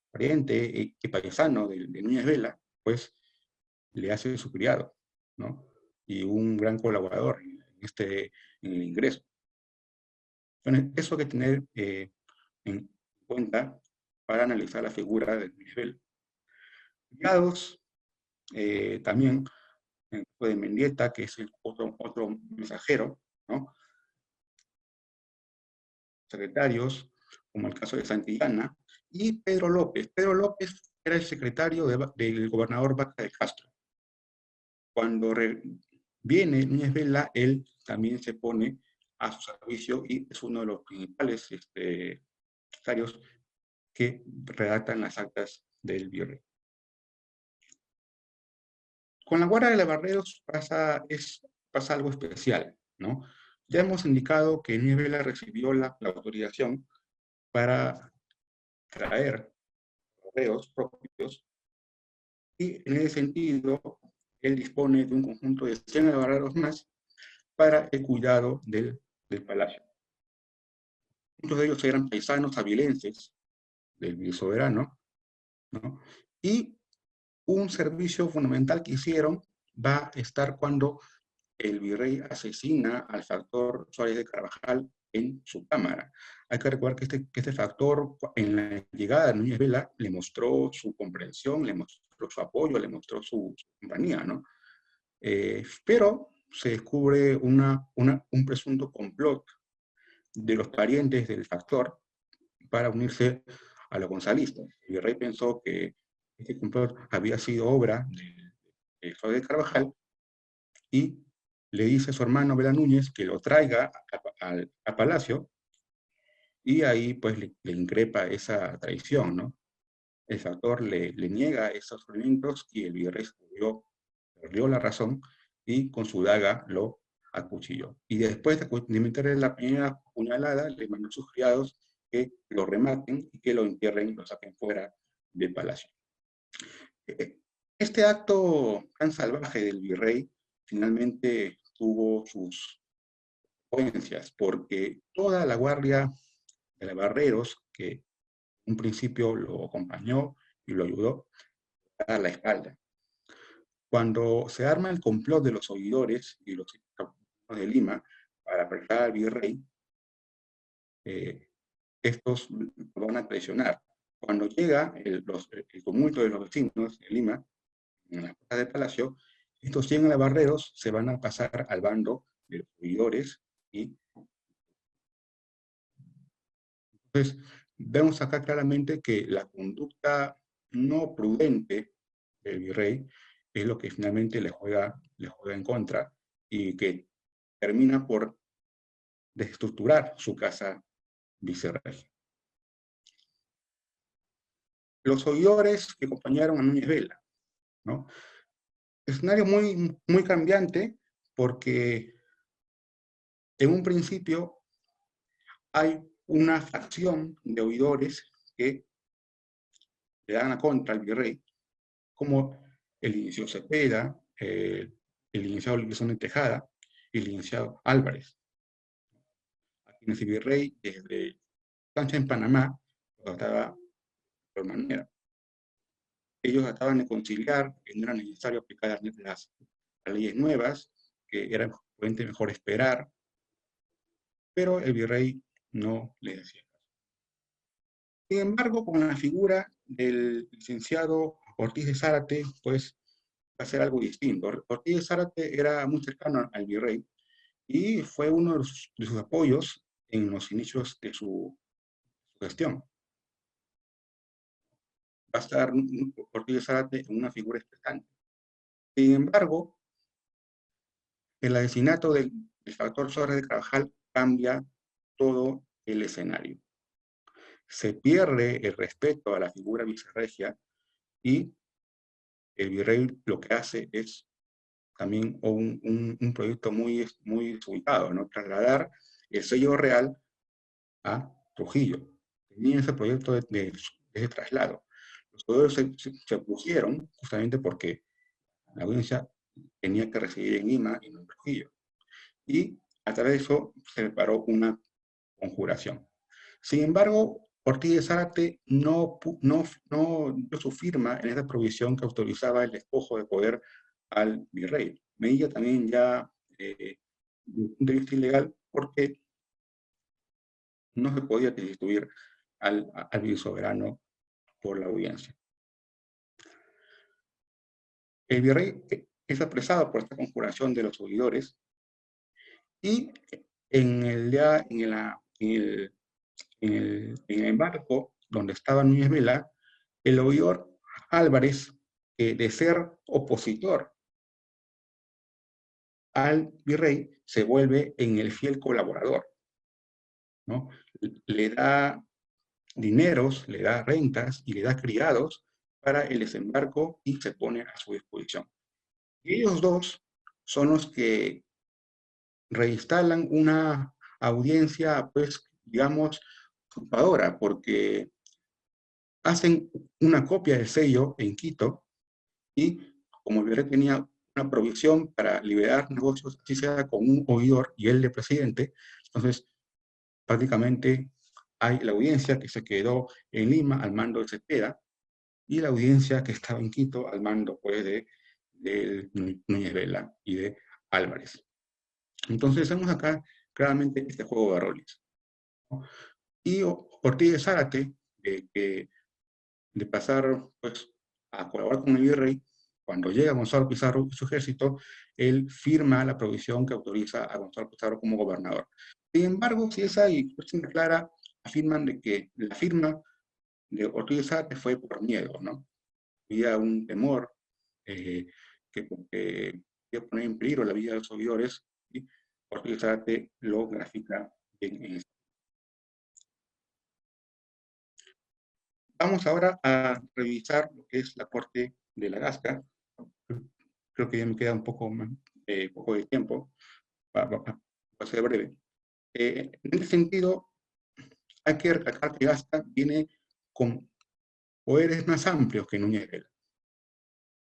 pariente y paisano de Núñez Vela, pues le hace su criado, ¿no? Y un gran colaborador en el ingreso. Bueno, eso hay que tener en cuenta para analizar la figura de Núñez Vela. Criados, también de Mendieta, que es otro mensajero, ¿no? Secretarios, como el caso de Santillana, y Pedro López. Pedro López era el secretario del gobernador Vaca de Castro. Cuando viene Núñez Vela, él también se pone a su servicio y es uno de los principales secretarios que redactan las actas del virrey. Con la Guardia de Barreros pasa algo especial, ¿no? Ya hemos indicado que Núñez Vela recibió la autorización para traer barreros propios y en ese sentido él dispone de un conjunto de 100 barreros más para el cuidado del palacio. Muchos de ellos eran paisanos avilenses del soberano, ¿no? Y un servicio fundamental que hicieron va a estar cuando el virrey asesina al factor Suárez de Carvajal en su cámara. Hay que recordar que este factor, en la llegada de Núñez Vela, le mostró su comprensión, le mostró su apoyo, le mostró su compañía, ¿no? Pero se descubre un presunto complot de los parientes del factor para unirse a los gonzalistas. El virrey pensó que este complot había sido obra de Suárez de Carvajal y le dice a su hermano Vela Núñez que lo traiga a Palacio y ahí pues le increpa esa traición, ¿no? El factor le niega esos elementos y el virrey perdió la razón y con su daga lo acuchilló. Y después de meterle la primera puñalada, le mandó a sus criados que lo rematen y que lo entierren, lo saquen fuera del palacio. Este acto tan salvaje del virrey finalmente tuvo sus consecuencias, porque toda la guardia de Barreros, que en un principio lo acompañó y lo ayudó, a dar la espalda. Cuando se arma el complot de los oidores y los de Lima para apresar al virrey, estos lo van a traicionar. Cuando llega el tumulto de los vecinos de Lima, en las puertas del palacio, estos 100 alabarreros se van a pasar al bando de los oidores y entonces vemos acá claramente que la conducta no prudente del virrey es lo que finalmente le juega en contra y que termina por desestructurar su casa vicerregia. Los oidores que acompañaron a Núñez Vela, ¿no? Escenario muy, muy cambiante porque en un principio hay una facción de oidores que le dan a contra al virrey, como el licenciado Cepeda, el licenciado Luisón Tejada y el licenciado Álvarez, a quienes el virrey desde Cancha en Panamá lo trataba de otra manera. Ellos trataban de conciliar que no era necesario aplicar las leyes nuevas, que era mejor esperar, pero el virrey no le decía. Sin embargo, con la figura del licenciado Ortiz de Zárate, pues va a ser algo distinto. Ortiz de Zárate era muy cercano al virrey y fue uno de sus apoyos en los inicios de su gestión. Va a estar Ortiz de Zárate en una figura especial. Sin embargo, el asesinato del factor Suárez de Carvajal cambia todo el escenario. Se pierde el respeto a la figura vicerregia y el virrey lo que hace es también un proyecto muy desubicado, ¿no? Trasladar el sello real a Trujillo. Tenían ese proyecto de ese traslado. Los jugadores se opusieron justamente porque la audiencia tenía que residir en Lima y no en Trujillo. Y a través de eso se preparó una conjuración. Sin embargo, Ortiz de Zárate no dio su firma en esa provisión que autorizaba el despojo de poder al virrey. Medida también ya desde un punto de vista ilegal porque no se podía destituir al vicesoberano por la audiencia. El virrey es apresado por esta conjuración de los oidores y en el embarco donde estaba Núñez Vela, el oidor Álvarez, de ser opositor al virrey, se vuelve en el fiel colaborador, ¿no? Le da dineros, le da rentas y le da criados para el desembarco y se pone a su disposición. Y ellos dos son los que reinstalan una audiencia, pues, digamos, usurpadora, porque hacen una copia del sello en Quito y como el virrey tenía una provisión para liberar negocios, así sea con un oidor y él de presidente, entonces prácticamente hay la audiencia que se quedó en Lima al mando de Cepeda y la audiencia que estaba en Quito al mando pues, de Núñez Vela y de Álvarez. Entonces vemos acá claramente este juego de roles, ¿no? Y Ortiz de Zárate, de pasar pues, a colaborar con el virrey, cuando llega Gonzalo Pizarro y su ejército, él firma la provisión que autoriza a Gonzalo Pizarro como gobernador. Sin embargo, si es ahí, cuestión clara, afirman de que la firma de Ortiz de Zárate fue por miedo, ¿no? Había un temor que iba a poner en peligro la vida de los oidores, y Ortiz de Zárate lo grafica en esto. Vamos ahora a revisar lo que es la corte de la Gasca. Creo que ya me queda un poco de tiempo para ser breve. En este sentido, hay que recalcar que Gasca viene con poderes más amplios que Núñez Vela.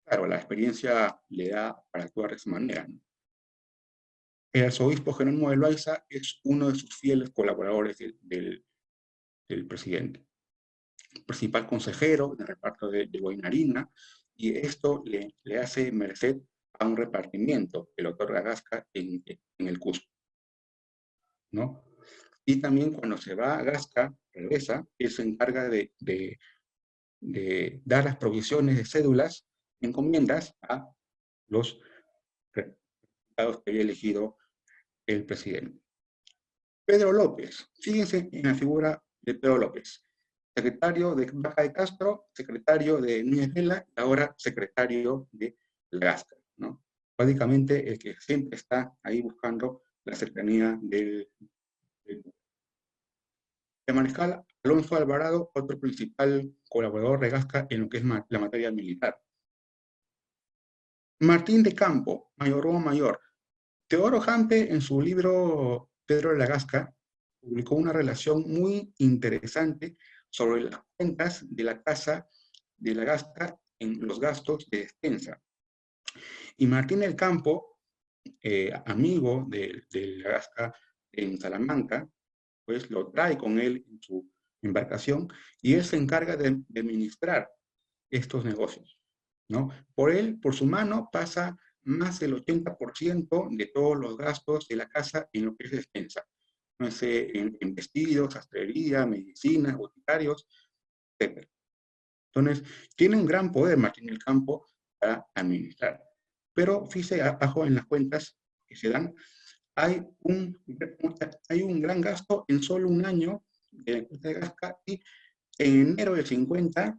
Claro, la experiencia le da para actuar de esa manera, ¿no? El arzobispo Jerónimo de Loaiza es uno de sus fieles colaboradores del presidente, principal consejero de reparto de Guainarina, y esto le hace merced a un repartimiento que le otorga Gasca en el Cusco, ¿no? Y también cuando se va a Gasca, regresa, él se encarga de dar las provisiones de cédulas, encomiendas a los resultados que había elegido el presidente. Pedro López, fíjense en la figura de Pedro López, secretario de Baja de Castro, secretario de Núñez Vela, y ahora secretario de la Gasca, ¿no? Básicamente el que siempre está ahí buscando la cercanía del mariscal Alonso Alvarado, otro principal colaborador de Gasca en lo que es la materia militar. Martín de Campo, mayordomo mayor. Teodoro Hampe, en su libro Pedro de la Gasca, publicó una relación muy interesante sobre las cuentas de la casa de la Gasca en los gastos de despensa. Y Martín del Campo, amigo de la Gasca en Salamanca, pues lo trae con él en su embarcación y él se encarga de administrar estos negocios, ¿no? Por su mano pasa más del 80% de todos los gastos de la casa en lo que es despensa. No sé, en vestidos, sastrería, medicina, boticarios, etc. Entonces, tiene un gran poder Martín del Campo para administrar. Pero fíjese abajo en las cuentas que se dan, hay un gran gasto en solo un año de la cuenta de Gasca y en enero del 50,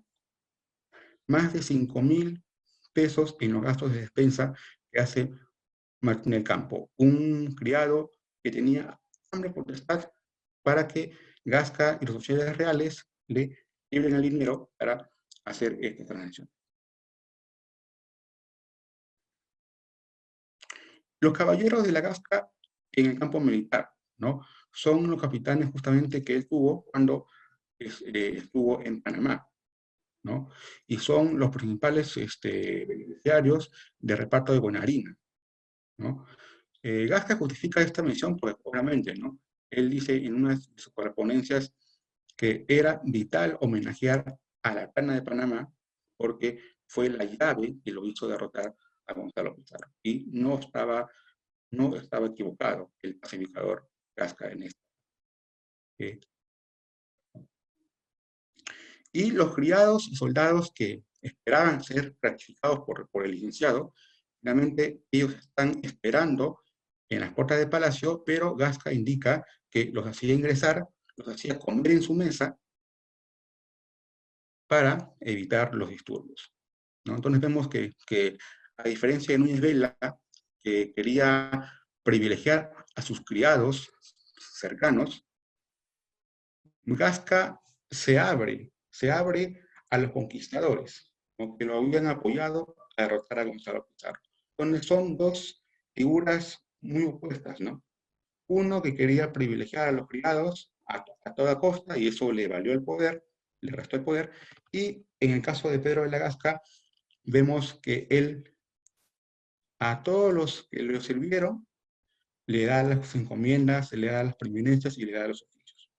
más de 5.000 pesos en los gastos de despensa que hace Martín del Campo, un criado que tenía hambre potestad para que Gasca y los oficiales reales le libren el dinero para hacer esta transacción. Los caballeros de la Gasca en el campo militar, ¿no? son los capitanes justamente que él tuvo cuando estuvo en Panamá, ¿no? Y son los principales beneficiarios de reparto de buena harina, ¿no? Gasca justifica esta mención porque, obviamente, ¿no? Él dice en una de sus correspondencias que era vital homenajear a la cana de Panamá porque fue la llave que lo hizo derrotar a Gonzalo Pizarro. Y no estaba equivocado el pacificador Gasca en esto. Y los criados y soldados que esperaban ser ratificados por el licenciado, finalmente ellos están esperando en las puertas del palacio, pero Gasca indica que los hacía ingresar, los hacía comer en su mesa para evitar los disturbios, ¿no? Entonces vemos que a diferencia de Núñez Vela, que quería privilegiar a sus criados cercanos, Gasca se abre a los conquistadores, ¿no? Que lo habían apoyado a derrotar a Gonzalo Pizarro. Entonces son dos figuras muy opuestas, ¿no? Uno que quería privilegiar a los criados a toda costa y eso le valió el poder, le restó el poder, y en el caso de Pedro de la Gasca vemos que él a todos los que le sirvieron le da las encomiendas, le da las preeminencias y le da los oficios.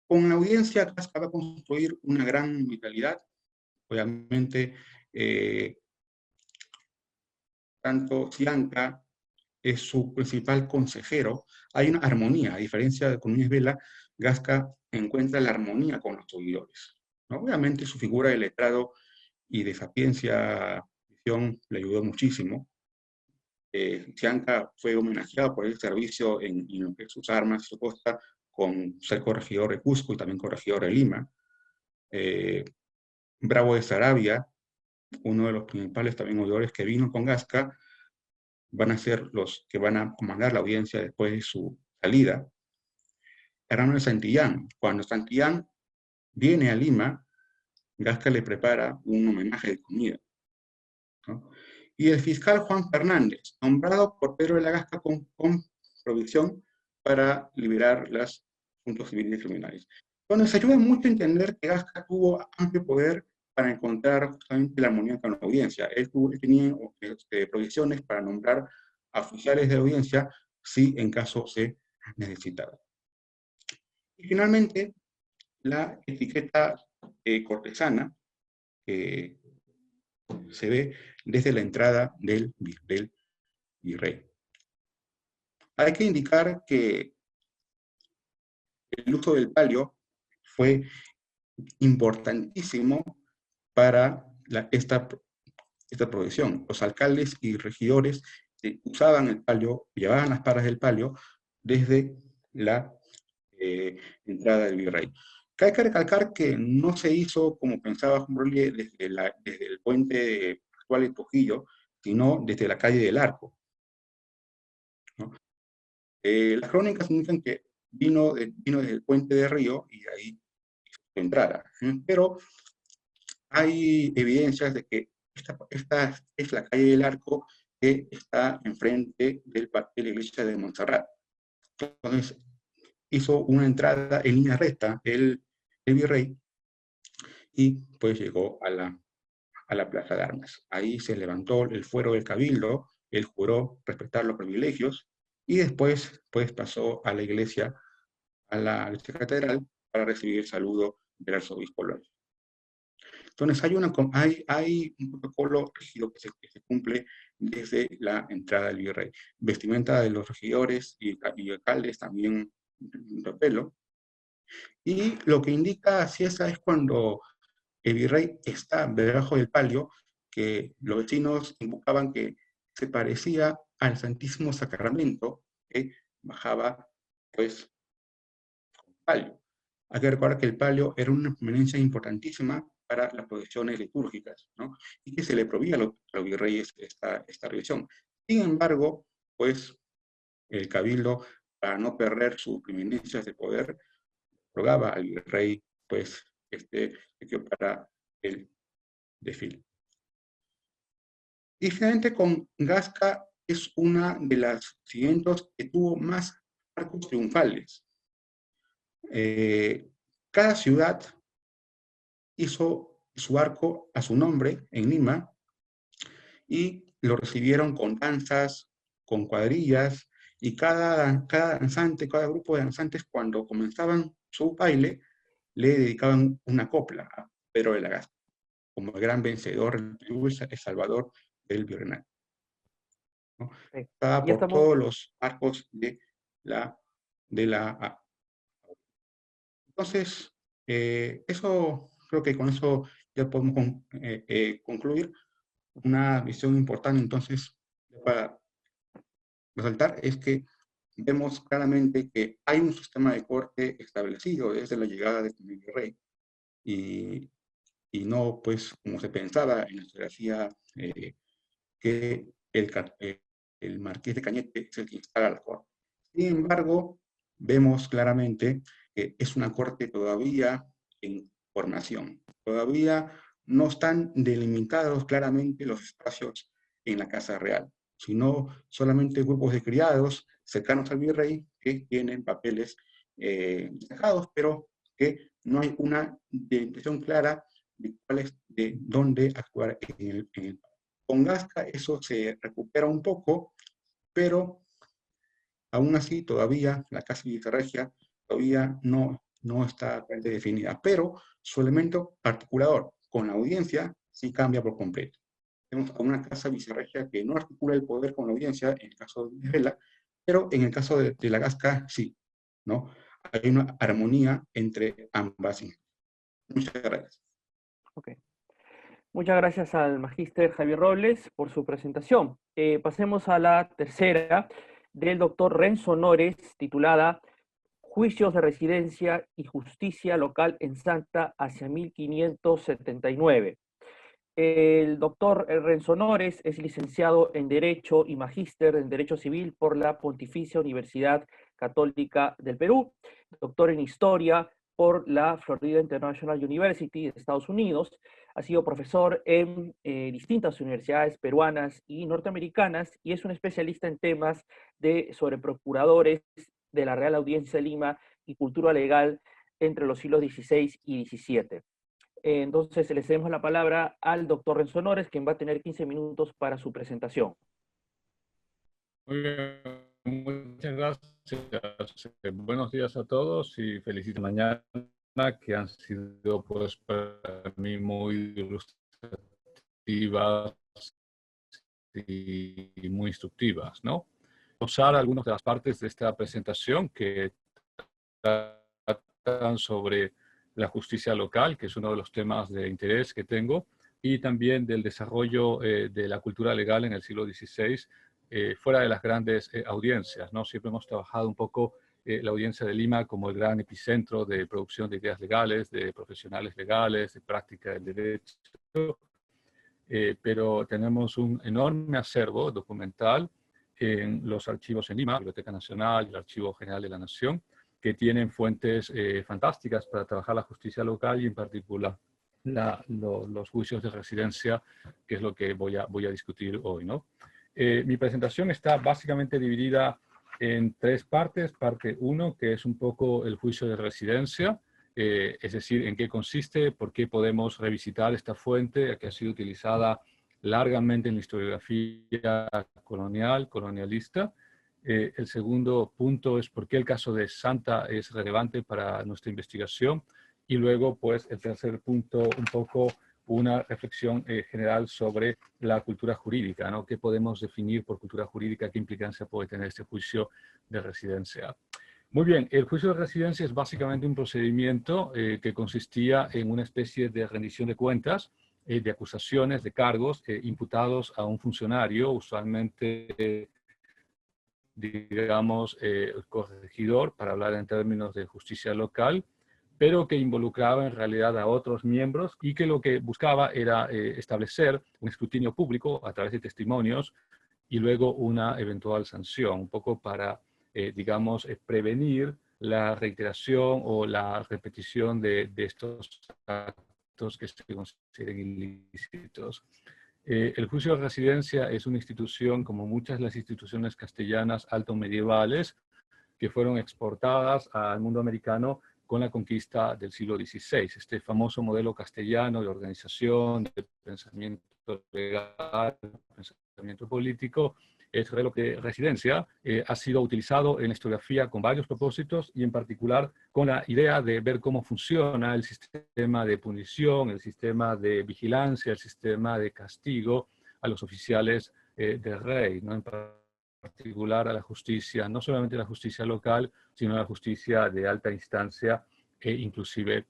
Con la audiencia, Gasca va a construir una gran vitalidad. Obviamente, tanto Cianca es su principal consejero. Hay una armonía, a diferencia de con Núñez Vela, Gasca encuentra la armonía con los seguidores, ¿no? Obviamente su figura de letrado y de sapiencia le ayudó muchísimo. Cianca fue homenajeado por el servicio en lo que es sus armas y su costa, con ser corregidor de Cusco y también corregidor de Lima. Bravo de Saravia, uno de los principales también oidores que vino con Gasca, van a ser los que van a comandar la audiencia después de su salida. Hernando de Santillán. Cuando Santillán viene a Lima, Gasca le prepara un homenaje de comida, ¿no? Y el fiscal Juan Fernández, nombrado por Pedro de la Gasca con provisión para liberar los asuntos civiles y criminales. Entonces ayuda mucho a entender que Gasca tuvo amplio poder para encontrar justamente la armonía con la audiencia. Él tenía provisiones para nombrar a oficiales de audiencia si en caso se necesitara. Y finalmente, la etiqueta cortesana que se ve desde la entrada del virrey. Hay que indicar que el uso del palio fue importantísimo para esta profesión. Los alcaldes y regidores usaban el palio, llevaban las paras del palio desde la entrada del virrey. Hay que recalcar que no se hizo como pensaba Juan Broglie desde el puente actual de Trujillo, sino desde la calle del Arco, ¿no? Las crónicas indican que vino desde el puente de Río y de ahí entrara, pero hay evidencias de que esta es la calle del Arco que está enfrente de la iglesia de Montserrat. Entonces, hizo una entrada en línea recta el virrey y pues llegó a la Plaza de Armas. Ahí se levantó el fuero del cabildo, él juró respetar los privilegios y después pues pasó a la iglesia catedral para recibir el saludo del arzobispo Loyola. Entonces hay un protocolo rígido que se cumple desde la entrada del virrey. Vestimenta de los regidores y alcaldes también de pelo. Y lo que indica Ciesa es cuando el virrey está debajo del palio, que los vecinos invocaban que se parecía al Santísimo Sacramento que bajaba pues con palio. Hay que recordar que el palio era una prominencia importantísima para las procesiones litúrgicas, ¿no? Y que se le prohibía a los virreyes esta revisión. Sin embargo, pues el cabildo, para no perder sus preeminencias de poder, rogaba al virrey pues para el desfile. Y finalmente con Gasca es una de las cientos que tuvo más arcos triunfales. Cada ciudad hizo su arco a su nombre en Lima y lo recibieron con danzas, con cuadrillas, y cada danzante, cada grupo de danzantes, cuando comenzaban su baile, le dedicaban una copla a Pedro de la Gasca, como el gran vencedor, el salvador del virreinato, ¿no? Estaba Ya por estamos, todos los arcos la, de la. Entonces, eso, creo que con eso ya podemos concluir. Una visión importante, entonces, para resaltar, es que vemos claramente que hay un sistema de corte establecido desde la llegada de Miguel Virrey, y, y no, pues, como se pensaba en la historiografía, que el marqués de Cañete es el que instala la corte. Sin embargo, vemos claramente que es una corte todavía en formación. Todavía no están delimitados claramente los espacios en la Casa Real, sino solamente grupos de criados cercanos al virrey que tienen papeles destacados, pero que no hay una definición clara de dónde actuar en el país. Con Gasca eso se recupera un poco, pero aún así todavía la Casa Vicerregia todavía no está definida, pero su elemento articulador con la audiencia sí cambia por completo. Tenemos a una Casa Vicerregia que no articula el poder con la audiencia, en el caso de Vela, pero en el caso de la Gasca sí, ¿no? Hay una armonía entre ambas. Muchas gracias. okay. Muchas gracias al magíster Javier Robles por su presentación. Pasemos a la tercera del doctor Renzo Nores, titulada Juicios de Residencia y Justicia Local en Santa hacia 1579. El doctor Renzo Nores es licenciado en Derecho y magíster en Derecho Civil por la Pontificia Universidad Católica del Perú, doctor en Historia por la Florida International University de Estados Unidos. Ha sido profesor en distintas universidades peruanas y norteamericanas y es un especialista en temas sobre procuradores de la Real Audiencia de Lima y cultura legal entre los siglos XVI y XVII. Entonces, le cedemos la palabra al doctor Renzo Nores, quien va a tener 15 minutos para su presentación. Muy bien, muchas gracias. Buenos días a todos y felicito mañana, que han sido pues para mí muy ilustrativas y muy instructivas, ¿no? Usar algunas de las partes de esta presentación que tratan sobre la justicia local, que es uno de los temas de interés que tengo, y también del desarrollo de la cultura legal en el siglo XVI, fuera de las grandes audiencias, ¿no? Siempre hemos trabajado un poco la audiencia de Lima como el gran epicentro de producción de ideas legales, de profesionales legales, de práctica del derecho, pero tenemos un enorme acervo documental en los archivos en Lima, la Biblioteca Nacional y el Archivo General de la Nación, que tienen fuentes fantásticas para trabajar la justicia local y en particular los juicios de residencia, que es lo que voy a discutir hoy, ¿no? Mi presentación está básicamente dividida en tres partes. Parte 1, que es un poco el juicio de residencia, es decir, en qué consiste, por qué podemos revisitar esta fuente que ha sido utilizada largamente en la historiografía colonialista. El segundo punto es por qué el caso de Santa es relevante para nuestra investigación. Y luego, pues, el tercer punto, un poco una reflexión general sobre la cultura jurídica, ¿no? ¿Qué podemos definir por cultura jurídica? ¿Qué implicancia puede tener este juicio de residencia? Muy bien, el juicio de residencia es básicamente un procedimiento que consistía en una especie de rendición de cuentas, de acusaciones, de cargos imputados a un funcionario, usualmente, digamos, corregidor, para hablar en términos de justicia local, pero que involucraba en realidad a otros miembros y que lo que buscaba era establecer un escrutinio público a través de testimonios y luego una eventual sanción, un poco para, digamos, prevenir la reiteración o la repetición de estos actos que se consideren ilícitos. El juicio de residencia es una institución, como muchas de las instituciones castellanas altomedievales, que fueron exportadas al mundo americano con la conquista del siglo XVI. Este famoso modelo castellano de organización, de pensamiento legal, de pensamiento político, es lo que residencia ha sido utilizado en la historiografía con varios propósitos y en particular con la idea de ver cómo funciona el sistema de punición, el sistema de vigilancia, el sistema de castigo a los oficiales del rey, ¿no? En particular a la justicia, no solamente la justicia local, sino la justicia de alta instancia e inclusive,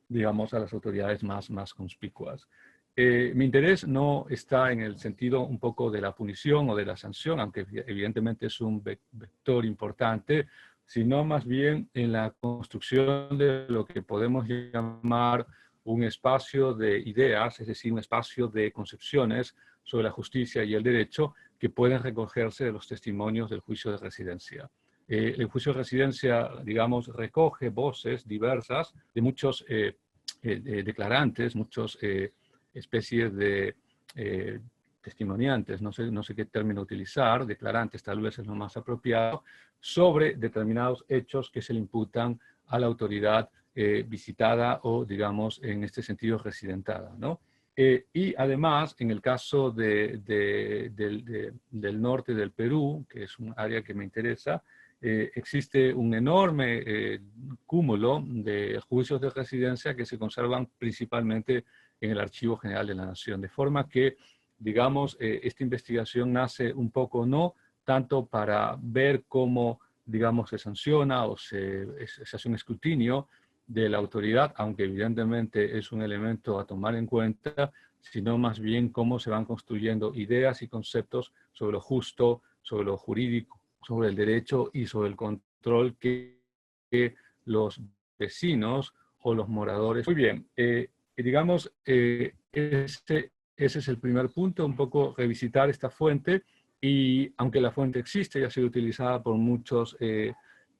digamos, a las autoridades más conspicuas. Mi interés no está en el sentido un poco de la punición o de la sanción, aunque evidentemente es un vector importante, sino más bien en la construcción de lo que podemos llamar un espacio de ideas, es decir, un espacio de concepciones sobre la justicia y el derecho que pueden recogerse de los testimonios del juicio de residencia. El juicio de residencia, digamos, recoge voces diversas de muchos declarantes, muchos especies de testimoniantes, no sé qué término utilizar, declarantes tal vez es lo más apropiado, sobre determinados hechos que se le imputan a la autoridad visitada o, digamos, en este sentido, residentada, ¿no? Y además, en el caso del norte del Perú, que es un área que me interesa, existe un enorme cúmulo de juicios de residencia que se conservan principalmente en el Archivo General de la Nación, de forma que, digamos, esta investigación nace un poco no tanto para ver cómo, digamos, se sanciona o se hace un escrutinio de la autoridad, aunque evidentemente es un elemento a tomar en cuenta, sino más bien cómo se van construyendo ideas y conceptos sobre lo justo, sobre lo jurídico, sobre el derecho y sobre el control que los vecinos o los moradores. Muy bien, digamos, ese es el primer punto, un poco revisitar esta fuente, y aunque la fuente existe y ha sido utilizada por muchos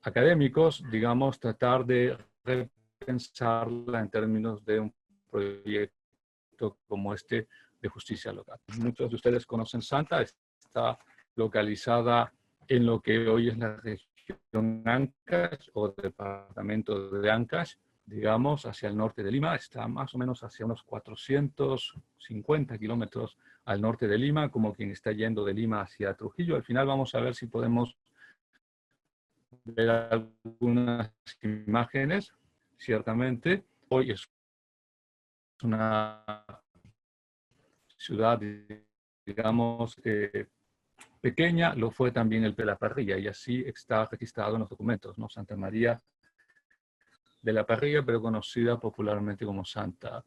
académicos, digamos, tratar de repensarla en términos de un proyecto como este de justicia local. Muchos de ustedes conocen Santa, está localizada en lo que hoy es la región Ancash o departamento de Ancash, digamos, hacia el norte de Lima. Está más o menos hacia unos 450 kilómetros al norte de Lima, como quien está yendo de Lima hacia Trujillo. Al final vamos a ver si podemos ver algunas imágenes. Ciertamente, hoy es una ciudad, digamos, pequeña, lo fue también el de la Parrilla, y así está registrado en los documentos, ¿no? Santa María de la Parrilla, pero conocida popularmente como Santa.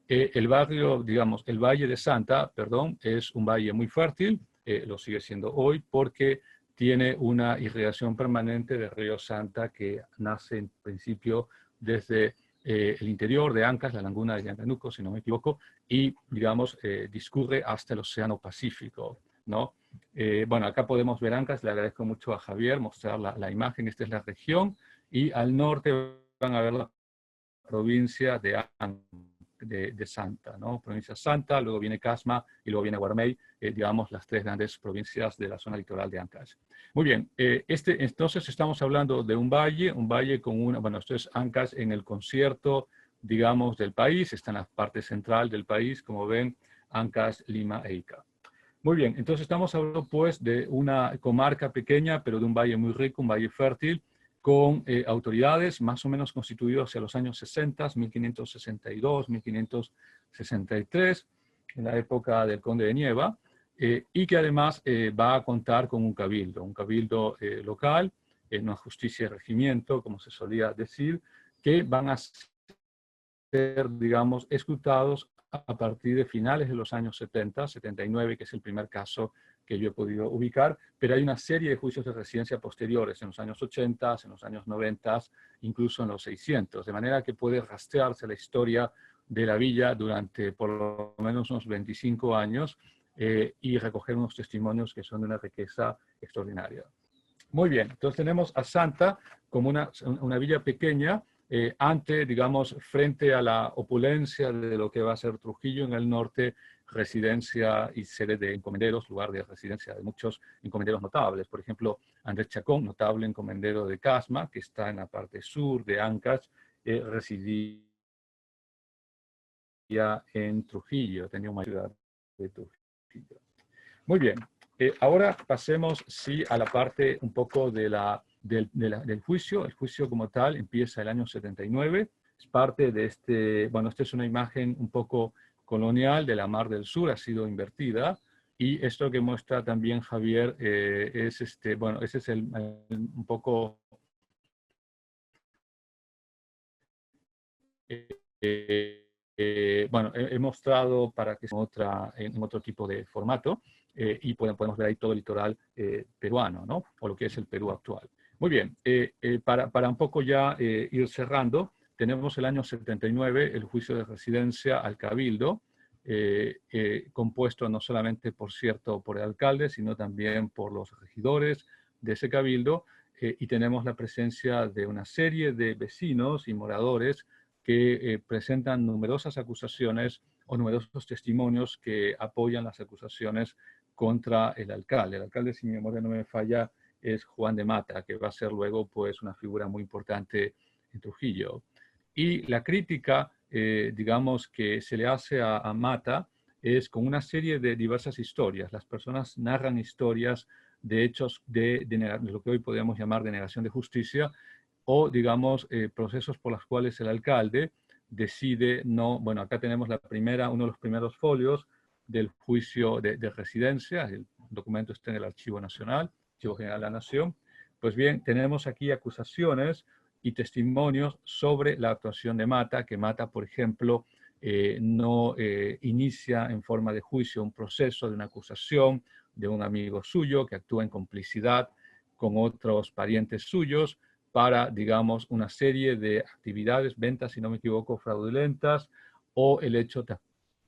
El barrio, digamos, el Valle de Santa, perdón, es un valle muy fértil, lo sigue siendo hoy, porque tiene una irrigación permanente del río Santa que nace en principio desde el interior de Ancash, la laguna de Yanganuco, si no me equivoco, y, digamos, discurre hasta el Océano Pacífico, ¿no? Bueno, acá podemos ver Ancash, le agradezco mucho a Javier mostrar la imagen, esta es la región, y al norte van a ver la provincia de Santa, ¿no? Provincia Santa, luego viene Casma y luego viene Guarmey, digamos, las tres grandes provincias de la zona litoral de Ancash. Muy bien, entonces estamos hablando de un valle con una, bueno, esto es Ancash en el concierto, digamos, del país, está en la parte central del país, como ven, Ancash, Lima e Ica. Muy bien, entonces estamos hablando pues de una comarca pequeña, pero de un valle muy rico, un valle fértil, con autoridades más o menos constituidas hacia los años 60, 1562, 1563, en la época del Conde de Nieva, y que además va a contar con un cabildo local, una justicia de regimiento, como se solía decir, que van a ser, digamos, escrutados a partir de finales de los años 70, 79, que es el primer caso que yo he podido ubicar, pero hay una serie de juicios de residencia posteriores en los años 80, en los años 90, incluso en los 600, de manera que puede rastrearse la historia de la villa durante por lo menos unos 25 años y recoger unos testimonios que son de una riqueza extraordinaria. Muy bien, entonces tenemos a Santa como una villa pequeña, digamos, frente a la opulencia de lo que va a ser Trujillo en el norte, residencia y sede de encomenderos, lugar de residencia de muchos encomenderos notables. Por ejemplo, Andrés Chacón, notable encomendero de Casma, que está en la parte sur de Ancash, residía en Trujillo, tenía una ciudad de Trujillo. Muy bien, ahora pasemos sí a la parte un poco del juicio. El juicio como tal empieza el año 79, es parte de este, bueno, esta es una imagen un poco colonial de la Mar del Sur, ha sido invertida, y esto que muestra también Javier es bueno, ese es un poco bueno, he mostrado para que sea en otro tipo de formato, y podemos ver ahí todo el litoral peruano, ¿no? O lo que es el Perú actual. Muy bien, para un poco ya ir cerrando, tenemos el año 79, el juicio de residencia al Cabildo, compuesto no solamente, por cierto, por el alcalde, sino también por los regidores de ese Cabildo, y tenemos la presencia de una serie de vecinos y moradores que presentan numerosas acusaciones o numerosos testimonios que apoyan las acusaciones contra el alcalde. El alcalde, si mi memoria no me falla, es Juan de Mata, que va a ser luego pues una figura muy importante en Trujillo. Y la crítica, digamos, que se le hace a Mata es con una serie de diversas historias. Las personas narran historias de hechos de lo que hoy podríamos llamar de negación de justicia, o, digamos, procesos por los cuales el alcalde decide no, bueno, acá tenemos uno de los primeros folios del juicio de residencia, el documento está en el Archivo Nacional, Archivo General de la Nación. Pues bien, tenemos aquí acusaciones y testimonios sobre la actuación de Mata, que Mata, por ejemplo, no inicia en forma de juicio un proceso de una acusación de un amigo suyo que actúa en complicidad con otros parientes suyos para, digamos, una serie de actividades, ventas, si no me equivoco, fraudulentas, o el hecho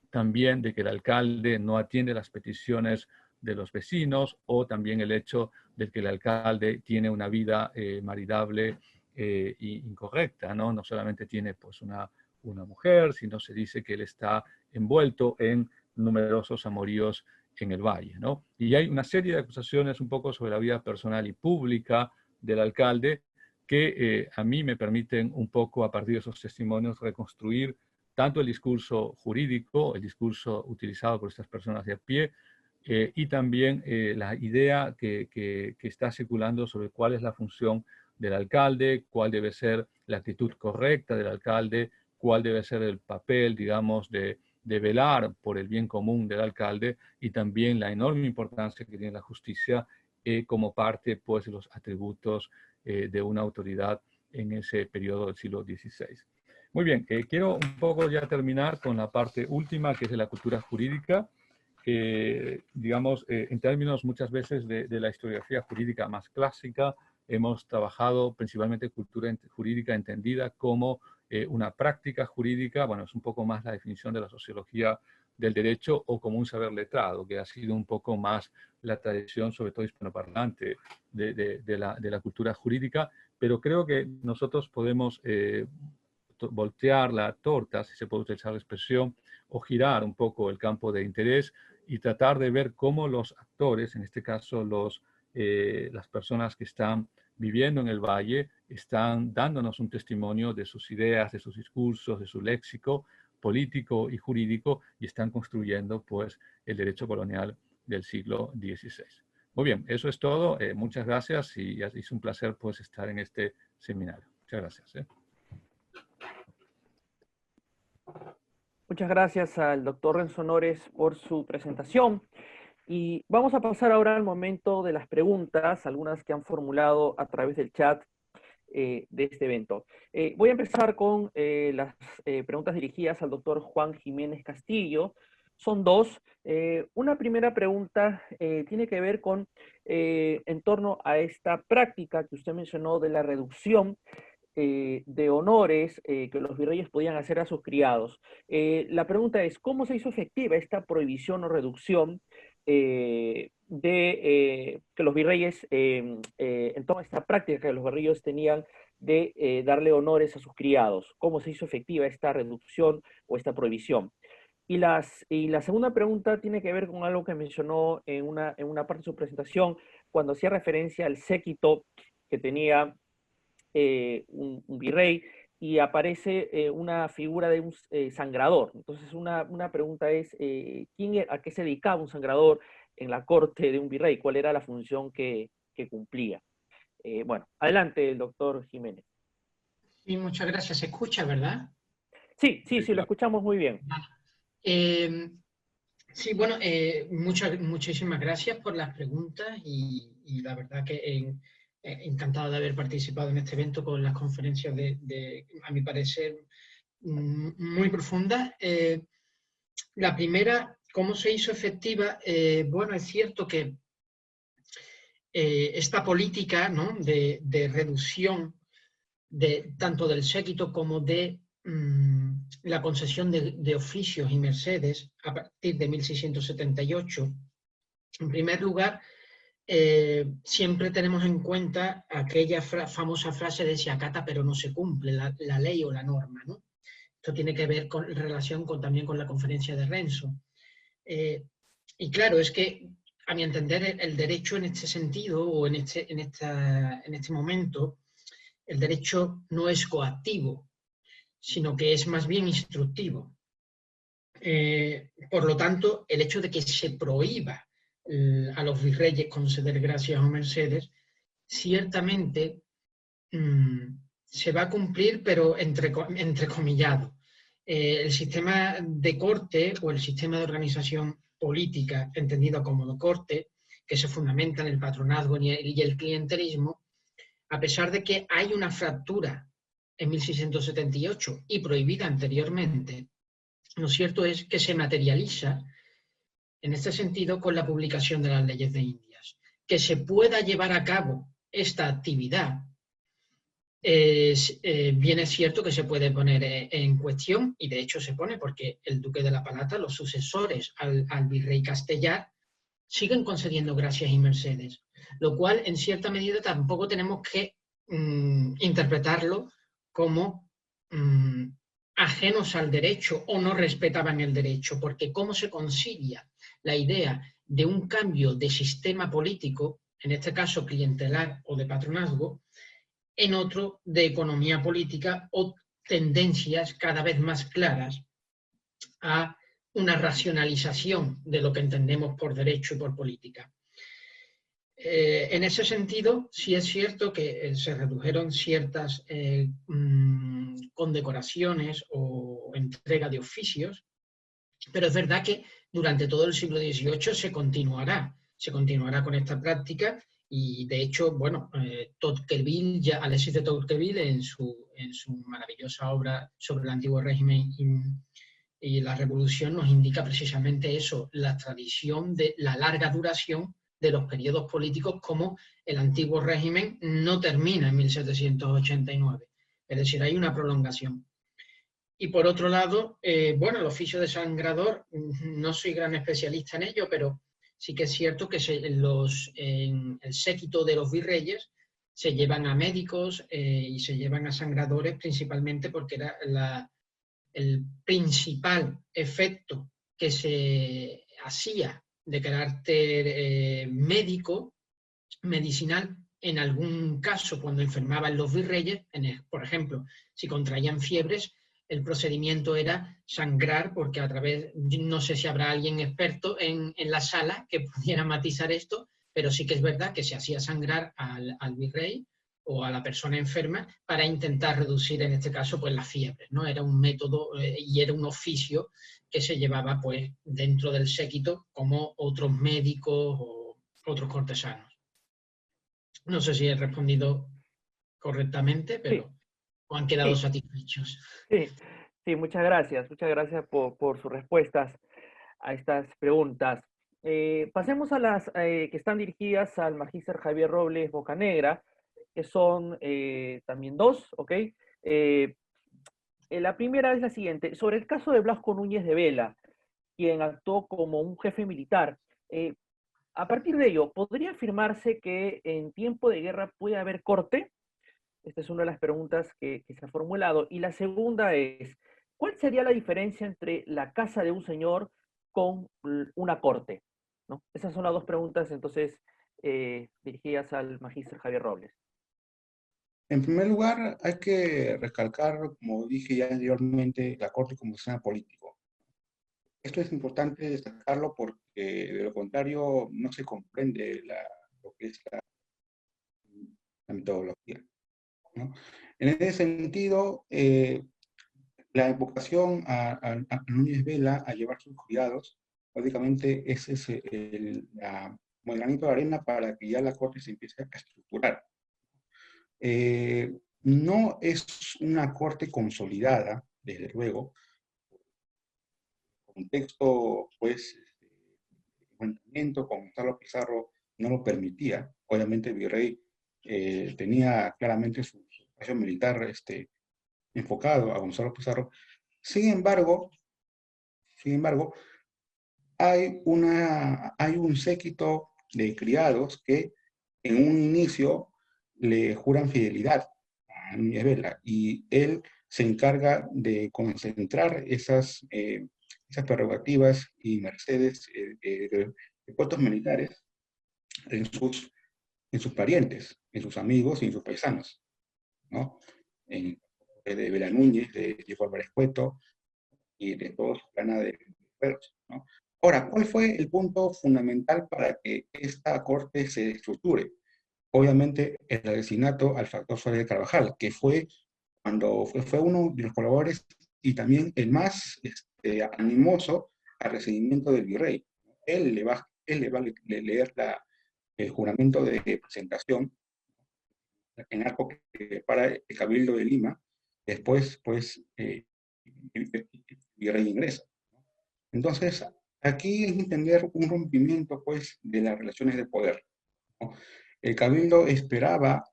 también de que el alcalde no atiende las peticiones de los vecinos, o también el hecho de que el alcalde tiene una vida maridable e incorrecta, ¿no? No solamente tiene pues una mujer, sino se dice que él está envuelto en numerosos amoríos en el valle, ¿no? Y hay una serie de acusaciones un poco sobre la vida personal y pública del alcalde que a mí me permiten un poco, a partir de esos testimonios, reconstruir tanto el discurso jurídico, el discurso utilizado por estas personas de a pie, y también la idea que está circulando sobre cuál es la función del alcalde, cuál debe ser la actitud correcta del alcalde, cuál debe ser el papel, digamos, de velar por el bien común del alcalde, y también la enorme importancia que tiene la justicia como parte, pues, de los atributos de una autoridad en ese periodo del siglo XVI. Muy bien, quiero un poco ya terminar con la parte última, que es de la cultura jurídica, que, digamos, en términos muchas veces de la historiografía jurídica más clásica, hemos trabajado principalmente cultura jurídica entendida como una práctica jurídica, bueno, es un poco más la definición de la sociología del derecho, o como un saber letrado, que ha sido un poco más la tradición, sobre todo hispanoparlante, de la cultura jurídica, pero creo que nosotros podemos voltear la torta, si se puede utilizar la expresión, o girar un poco el campo de interés y tratar de ver cómo los actores, en este caso las personas que están viviendo en el valle, están dándonos un testimonio de sus ideas, de sus discursos, de su léxico político y jurídico, y están construyendo pues el derecho colonial del siglo XVI. Muy bien, eso es todo. Muchas gracias, y es un placer pues estar en este seminario. Muchas gracias. Muchas gracias al doctor Renzo Nores por su presentación. Y vamos a pasar ahora al momento de las preguntas, algunas que han formulado a través del chat de este evento. Voy a empezar con las preguntas dirigidas al doctor Juan Jiménez Castillo. Son dos. Una primera pregunta tiene que ver con, en torno a esta práctica que usted mencionó de la reducción de honores que los virreyes podían hacer a sus criados. La pregunta es, ¿cómo se hizo efectiva esta prohibición o reducción que los virreyes, en toda esta práctica que los virreyes tenían de darle honores a sus criados? ¿Cómo se hizo efectiva esta reducción o esta prohibición? Y la segunda pregunta tiene que ver con algo que mencionó en una parte de su presentación, cuando hacía referencia al séquito que tenía un virrey, y aparece una figura de un sangrador. Entonces, una pregunta es, ¿a qué se dedicaba un sangrador en la corte de un virrey? ¿Cuál era la función que cumplía? Bueno, adelante, el doctor Jiménez. Sí, muchas gracias. Se escucha, ¿verdad? Sí, Sí, lo claro. escuchamos muy bien. Eh, sí, bueno, muchísimas gracias por las preguntas y la verdad que encantado de haber participado en este evento con las conferencias a mi parecer, muy profundas. La primera, ¿cómo se hizo efectiva? Bueno, es cierto que esta política, ¿no?, de reducción tanto del séquito como de la concesión de oficios y mercedes a partir de 1678. En primer lugar, siempre tenemos en cuenta aquella famosa frase de se acata pero no se cumple, la ley o la norma, ¿no? Esto tiene que ver con relación también con la conferencia de Renzo. Y claro, es que a mi entender el derecho en este sentido o en este momento, el derecho no es coactivo, sino que es más bien instructivo. Por lo tanto, el hecho de que se prohíba a los virreyes conceder gracias o mercedes, ciertamente se va a cumplir, pero entrecomillado. El sistema de corte o el sistema de organización política, entendido como corte, que se fundamenta en el patronazgo y el clientelismo, a pesar de que hay una fractura en 1678 y prohibida anteriormente, lo cierto es que se materializa en este sentido con la publicación de las leyes de Indias. Que se pueda llevar a cabo esta actividad, bien es cierto que se puede poner en cuestión, y de hecho se pone porque el duque de la Palata, los sucesores al virrey Castellar, siguen concediendo gracias y mercedes, lo cual en cierta medida tampoco tenemos que interpretarlo como ajenos al derecho o no respetaban el derecho, porque cómo se concilia la idea de un cambio de sistema político, en este caso clientelar o de patronazgo, en otro de economía política o tendencias cada vez más claras a una racionalización de lo que entendemos por derecho y por política. En ese sentido, sí es cierto que se redujeron ciertas condecoraciones o entrega de oficios, pero es verdad que durante todo el siglo XVIII se continuará con esta práctica y, de hecho, bueno, Tocqueville, Alexis de Tocqueville, en su maravillosa obra sobre el antiguo régimen y la revolución, nos indica precisamente eso, la tradición de la larga duración de los periodos políticos, como el antiguo régimen no termina en 1789. Es decir, hay una prolongación. Y por otro lado, bueno, el oficio de sangrador, no soy gran especialista en ello, pero sí que es cierto que en el séquito de los virreyes se llevan a médicos y se llevan a sangradores principalmente porque era el principal efecto que se hacía de carácter médico, medicinal, en algún caso cuando enfermaban los virreyes, por ejemplo, si contraían fiebres, el procedimiento era sangrar, porque a través, no sé si habrá alguien experto en la sala que pudiera matizar esto, pero sí que es verdad que se hacía sangrar al virrey o a la persona enferma para intentar reducir, en este caso, pues las fiebres, ¿no? Era un método y era un oficio que se llevaba pues dentro del séquito como otros médicos o otros cortesanos. No sé si he respondido correctamente, pero Sí, o han quedado sí, satisfechos. sí, muchas gracias por sus respuestas a estas preguntas. Pasemos a las que están dirigidas al magíster Javier Robles Bocanegra, que son también dos, ¿ok? La primera es la siguiente, sobre el caso de Blasco Núñez de Vela, quien actuó como un jefe militar. A partir de ello, ¿podría afirmarse que en tiempo de guerra puede haber corte? Esta es una de las preguntas que se ha formulado. Y la segunda es, ¿Cuál sería la diferencia entre la casa de un señor con una corte? ¿No? Esas son las dos preguntas, entonces, dirigidas al magíster Javier Robles. En primer lugar, hay que recalcar, como dije ya anteriormente, la Corte como sistema político. Esto es importante destacarlo porque, de lo contrario, no se comprende lo que es la metodología, ¿no? En ese sentido, la invocación a Núñez Vela a llevar sus cuidados, básicamente ese es como el granito de arena para que ya la Corte se empiece a estructurar. No es una corte consolidada, desde luego. El contexto, pues, el enfrentamiento con Gonzalo Pizarro no lo permitía. Obviamente el virrey tenía claramente su espacio militar enfocado a Gonzalo Pizarro. Sin embargo, hay un séquito de criados que en un inicio le juran fidelidad a Núñez Vela y él se encarga de concentrar esas prerrogativas y mercedes de puestos militares en sus parientes, en sus amigos y en sus paisanos, ¿no? De Vela Núñez, de Diego Álvarez Cueto y de toda su plana de guerreros, ¿no? Ahora, ¿cuál fue el punto fundamental para que esta corte se estructure? Obviamente el asesinato al factor Suárez de Carvajal, que fue cuando fue uno de los colaboradores y también el más animoso al recibimiento del virrey. Él le va a leer el juramento de presentación en arco para el Cabildo de Lima. Después, pues, el virrey ingresa. Entonces, aquí es entender un rompimiento, pues, de las relaciones de poder, ¿no? El Cabildo esperaba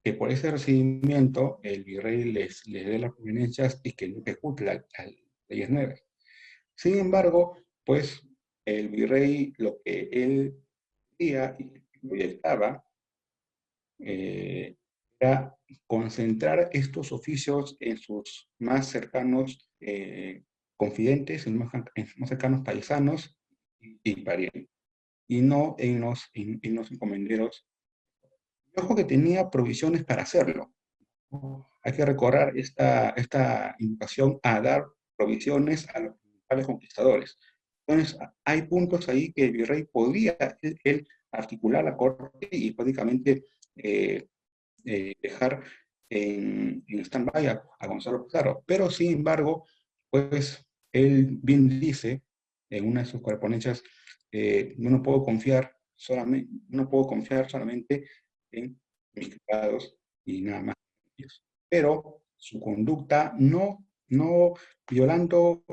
que por ese recibimiento el virrey les dé las providencias y que no ejecute las leyes nuevas. Sin embargo, pues, el virrey lo que él quería y proyectaba era concentrar estos oficios en sus más cercanos confidentes, en sus más cercanos paisanos y parientes, y no en los encomenderos. Y ojo que tenía provisiones para hacerlo. Hay que recordar esta invitación a dar provisiones a los principales conquistadores. Entonces, hay puntos ahí que el virrey podía él articular la corte y prácticamente dejar en stand-by a Gonzalo Pizarro. Pero, sin embargo, pues él bien dice en una de sus correspondencias, no puedo confiar solamente en mis criados y nada más. Pero su conducta no violando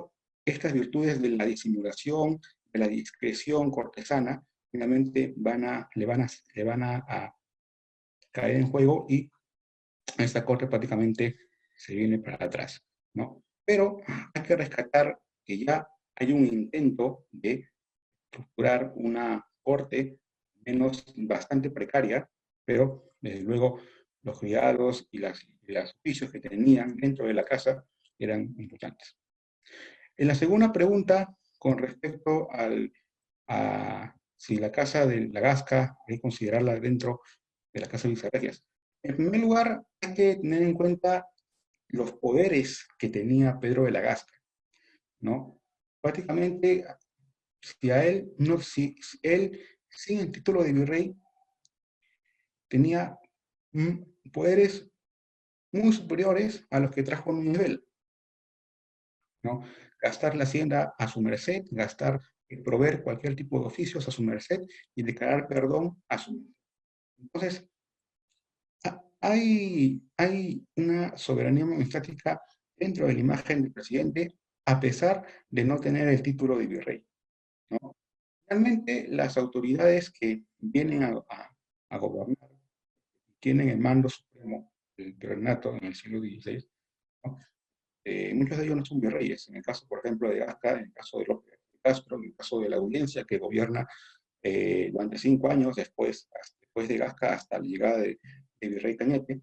estas virtudes de la disimulación, de la discreción cortesana, finalmente le van a caer en juego y esta corte prácticamente se viene para atrás, ¿no? Pero hay que rescatar que ya hay un intento de estructurar una corte menos bastante precaria, pero desde luego los criados y los oficios que tenían dentro de la casa eran importantes. En la segunda pregunta, con respecto a si la casa de la Gasca hay que considerarla dentro de la casa de Viserregías. En primer lugar, hay que tener en cuenta los poderes que tenía Pedro de la Gasca, ¿no? Prácticamente, si él, sin el título de virrey, tenía poderes muy superiores a los que trajo Núñez Vela, ¿no? Gastar la hacienda a su merced, proveer cualquier tipo de oficios a su merced y declarar perdón a su merced. Entonces, hay una soberanía monárquica dentro de la imagen del presidente, a pesar de no tener el título de virrey, ¿no? Realmente, las autoridades que vienen a gobernar tienen el mando supremo del virreinato en el siglo XVI, ¿no? Muchos de ellos no son virreyes. En el caso, por ejemplo, de Gasca, en el caso de López de Castro, en el caso de la Audiencia, que gobierna durante 5 años después de Gasca hasta la llegada de virrey Cañete,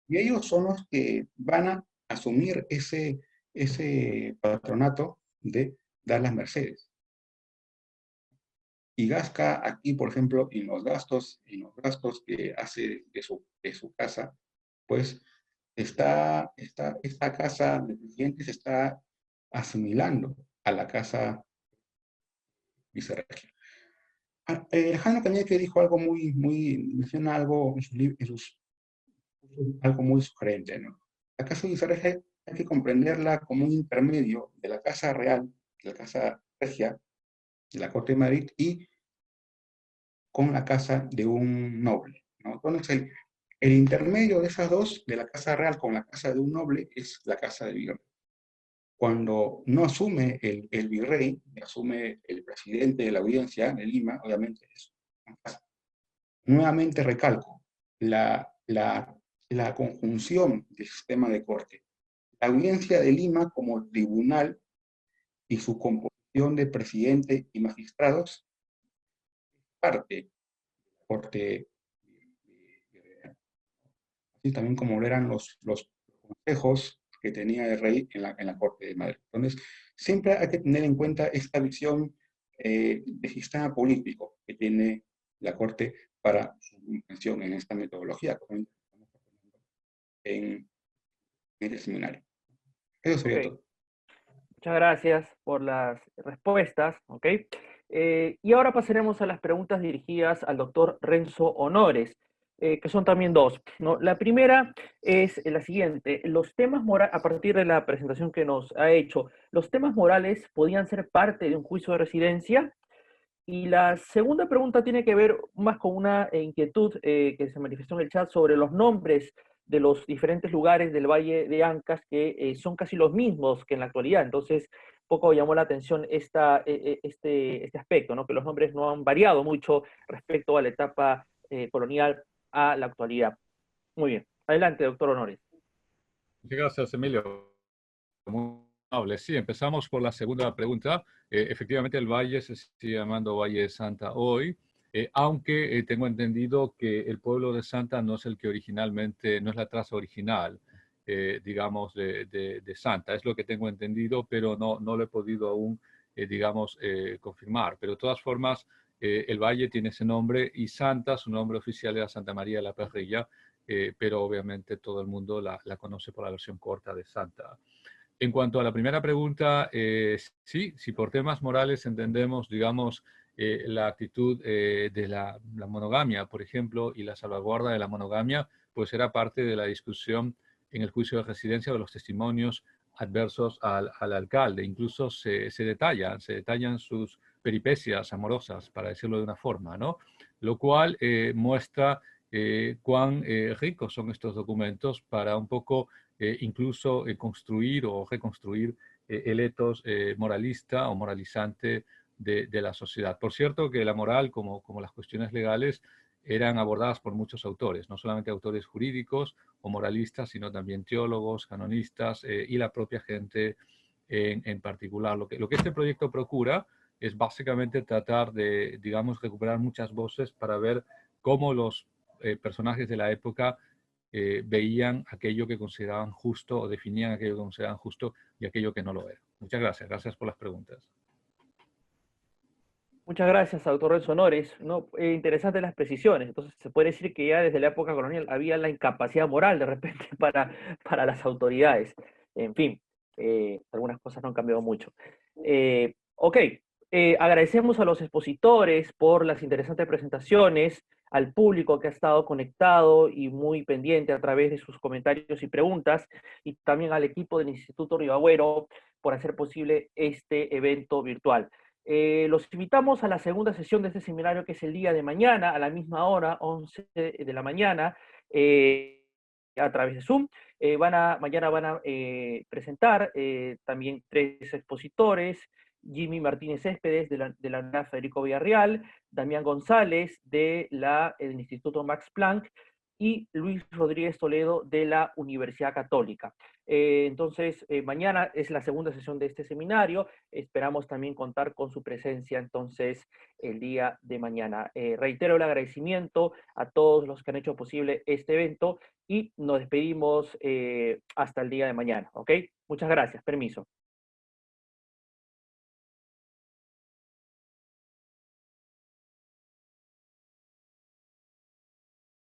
y ellos son los que van a asumir ese ese patronato de dar las mercedes. Y Gasca aquí, por ejemplo, en los gastos que hace de su casa, pues esta casa de presidente se está asimilando a la casa vicerregia. Alejandro Cañete dijo algo menciona algo algo muy sugerente, ¿no? La casa vicerregia hay que comprenderla como un intermedio de la casa real, de la casa regia, de la Corte de Madrid, y con la casa de un noble, ¿no? Entonces, el intermedio de esas dos, de la casa real con la casa de un noble, es la casa del virrey. Cuando no asume el virrey, asume el presidente de la audiencia de Lima, obviamente es una casa. Nuevamente recalco, la conjunción del sistema de corte. La audiencia de Lima como tribunal y su composición de presidente y magistrados, parte de la corte, así también como lo eran los consejos que tenía el rey en la Corte de Madrid. Entonces, siempre hay que tener en cuenta esta visión de sistema político que tiene la Corte para su comprensión en esta metodología, como estamos proponiendo en este seminario. Eso sería todo. Muchas gracias por las respuestas, ¿ok? Y ahora pasaremos a las preguntas dirigidas al doctor Renzo Honores, que son también dos, ¿no? La primera es la siguiente: los temas morales, a partir de la presentación que nos ha hecho, ¿los temas morales podían ser parte de un juicio de residencia? Y la segunda pregunta tiene que ver más con una inquietud que se manifestó en el chat sobre los nombres de los diferentes lugares del Valle de Ancas, que son casi los mismos que en la actualidad. Entonces, poco llamó la atención este aspecto, ¿no? Que los nombres no han variado mucho respecto a la etapa colonial a la actualidad. Muy bien. Adelante, doctor Honores. Muchas gracias, Emilio. Muy amable. Sí, empezamos por la segunda pregunta. Efectivamente, el valle se sigue llamando Valle de Santa hoy, aunque tengo entendido que el pueblo de Santa no es el que originalmente, no es la traza original, digamos, de Santa. Es lo que tengo entendido, pero no lo he podido aún, digamos, confirmar. Pero de todas formas, el valle tiene ese nombre y Santa, su nombre oficial era Santa María de la Perrilla, pero obviamente todo el mundo la conoce por la versión corta de Santa. En cuanto a la primera pregunta, sí, si por temas morales entendemos, digamos, la actitud de la monogamia, por ejemplo, y la salvaguarda de la monogamia, pues era parte de la discusión en el juicio de residencia de los testimonios adversos al alcalde. Incluso se detallan sus peripecias amorosas, para decirlo de una forma, ¿no? Lo cual muestra cuán ricos son estos documentos para un poco incluso construir o reconstruir el etos moralista o moralizante de la sociedad. Por cierto, que la moral, como las cuestiones legales, eran abordadas por muchos autores, no solamente autores jurídicos o moralistas, sino también teólogos, canonistas y la propia gente en particular. Lo que este proyecto procura es básicamente tratar de, digamos, recuperar muchas voces para ver cómo los personajes de la época veían aquello que consideraban justo o definían aquello que consideraban justo y aquello que no lo era. Muchas gracias. Gracias por las preguntas. Muchas gracias, doctor Renzo Honores. ¿No? Interesantes las precisiones. Entonces, se puede decir que ya desde la época colonial había la incapacidad moral de repente para las autoridades. En fin, algunas cosas no han cambiado mucho. Ok, agradecemos a los expositores por las interesantes presentaciones, al público que ha estado conectado y muy pendiente a través de sus comentarios y preguntas, y también al equipo del Instituto Río Agüero por hacer posible este evento virtual. Los invitamos a la segunda sesión de este seminario, que es el día de mañana, a la misma hora, 11 de la mañana, a través de Zoom. Mañana van a presentar también 3 expositores: Jimmy Martínez Céspedes, de la Universidad Federico Villarreal; Damián González, del Instituto Max Planck; y Luis Rodríguez Toledo de la Universidad Católica. Entonces, mañana es la segunda sesión de este seminario. Esperamos también contar con su presencia entonces el día de mañana. Reitero el agradecimiento a todos los que han hecho posible este evento y nos despedimos hasta el día de mañana, ¿ok? Muchas gracias. Permiso.